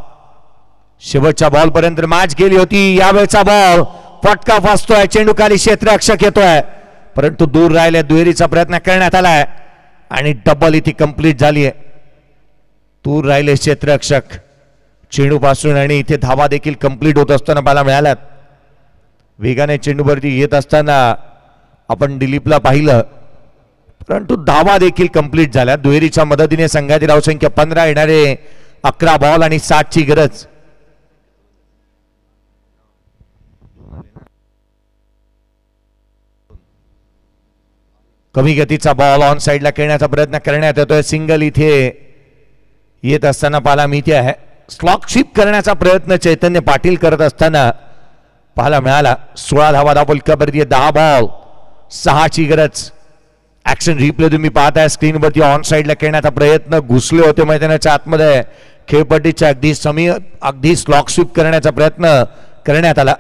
शेवटच्या बॉल पर्यंत मॅच गेली होती. यावेळेचा बॉल फटका फासतोय. चेंडू खाली क्षेत्ररक्षक येतोय परंतु दूर राहिले. दुहेरीचा प्रयत्न करण्यात आलाय आणि डबल इथे कंप्लीट झाली आहे. दूर राहिले क्षेत्ररक्षक चेंडू पासून आणि इथे धावा देखील कंप्लीट होत असताना पाहायला मिळाल्यात. वेगाने चेंडूवरती येत असताना आपण दिलीपला पाहिलं परंतु धावा देखील कंप्लीट झाल्या. दुहेरीच्या मदतीने संघाची धावसंख्या 15 येणारे 11 बॉल आणि 7ची गरज. कमी गतीचा बॉल ऑन साइडला खेळण्याचा प्रयत्न करण्यात येतोय. सिंगल इथे येत असताना पाहायला मिळते आहे. स्लॉकशिप करण्याचा प्रयत्न चैतन्य पाटील करत असताना पाहायला मिळाला. 16 धावा धावपलकावरती 10 बॉल 6ची गरज. ऍक्शन रिप्ले तुम्ही पाहताय स्क्रीनवरती. ऑन साइडला खेळण्याचा प्रयत्न घुसले होते मैदानाच्या आतमध्ये. खेळपट्टीच्या अगदी स्लॉकशिप करण्याचा प्रयत्न करण्यात आला.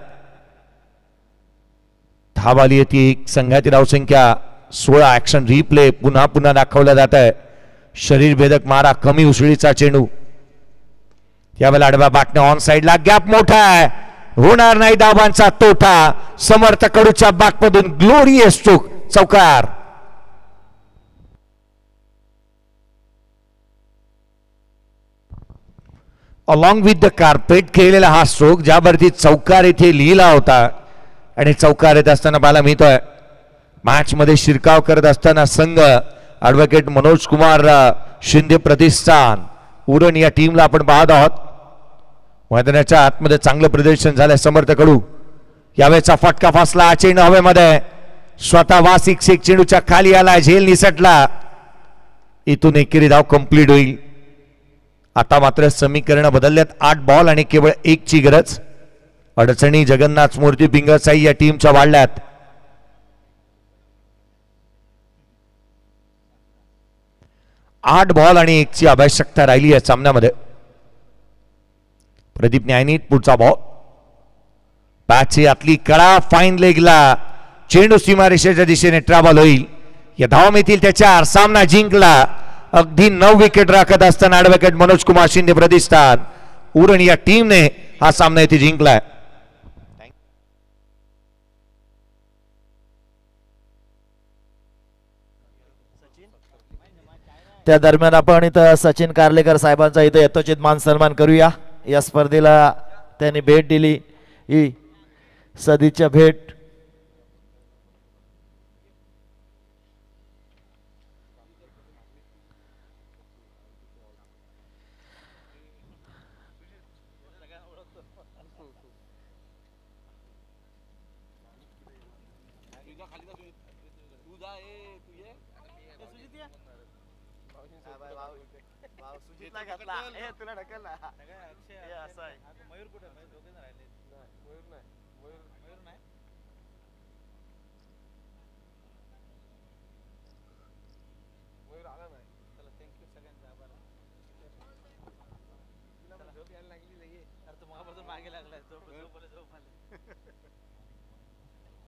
धाव आली होती. संघाची धावसंख्या 16. ऍक्शन रिप्ले पुन्हा पुन्हा दाखवला जात आहे. शरीर भेदक मारा कमी उसळीचा चेंडू. यावेळेला आडव्या बाटणे ऑन साइडला. गॅप मोठा आहे. होणार नाही धावांचा तोटा. समर्थ कडूच्या बॅकमधून ग्लोरियस स्ट्रोक चौकार. अलॉंग विथ द कार्पेट खेळलेला हा स्ट्रोक ज्यावरती चौकार इथे लिहिला होता आणि चौकार येत असताना पाहायला मिळतोय. मॅच मध्ये शिरकाव करत असताना संघ ऍडव्होकेट मनोज कुमार शिंदे प्रतिष्ठान उरण या टीमला आपण पाहत आहोत. मैदानाच्या आतमध्ये चांगलं प्रदर्शन झालंय समर्थ कडू. यावेळेचा फटका फासला. चेंडू हवेमध्ये स्वतः वासिक शेख चेंडूच्या खाली आला. झेल निसटला. इथून एकेरी धाव कंप्लीट होईल. आता मात्र समीकरण बदलल्यात. 8 बॉल आणि केवळ 1ची गरज. अडचणी जगन्नाथ मूर्ती पिंगळसाई या टीमच्या वाढल्यात. आठ बॉल आणि 1ची आवश्यकता राहिली आहे सामन्यामध्ये. प्रदीप न्यायनी पुढचा बॉल. बॅटची आतली कडा फाईन लेगला. चेंडू सीमारेषेच्या दिशेने ट्रॅव्हल होईल. या धावा मिळतील त्याच्या. सामना जिंकला. अगदी 9 विकेट राखत असताना ऍडव्होकेट मनोज कुमार शिंदे प्रतिष्ठान उरण या टीमने हा सामना इथे जिंकलाय. त्या दरम्यान आपण इथं सचिन कारलेकर साहेबांचा इथं यथोचित मान सन्मान करूया. या स्पर्धेला त्यांनी भेट दिली. ही सदिच्छा भेट झोप यायला लागली लगे. अरे तू मगापासून मागे लागलाय झोप झोप झोप आली.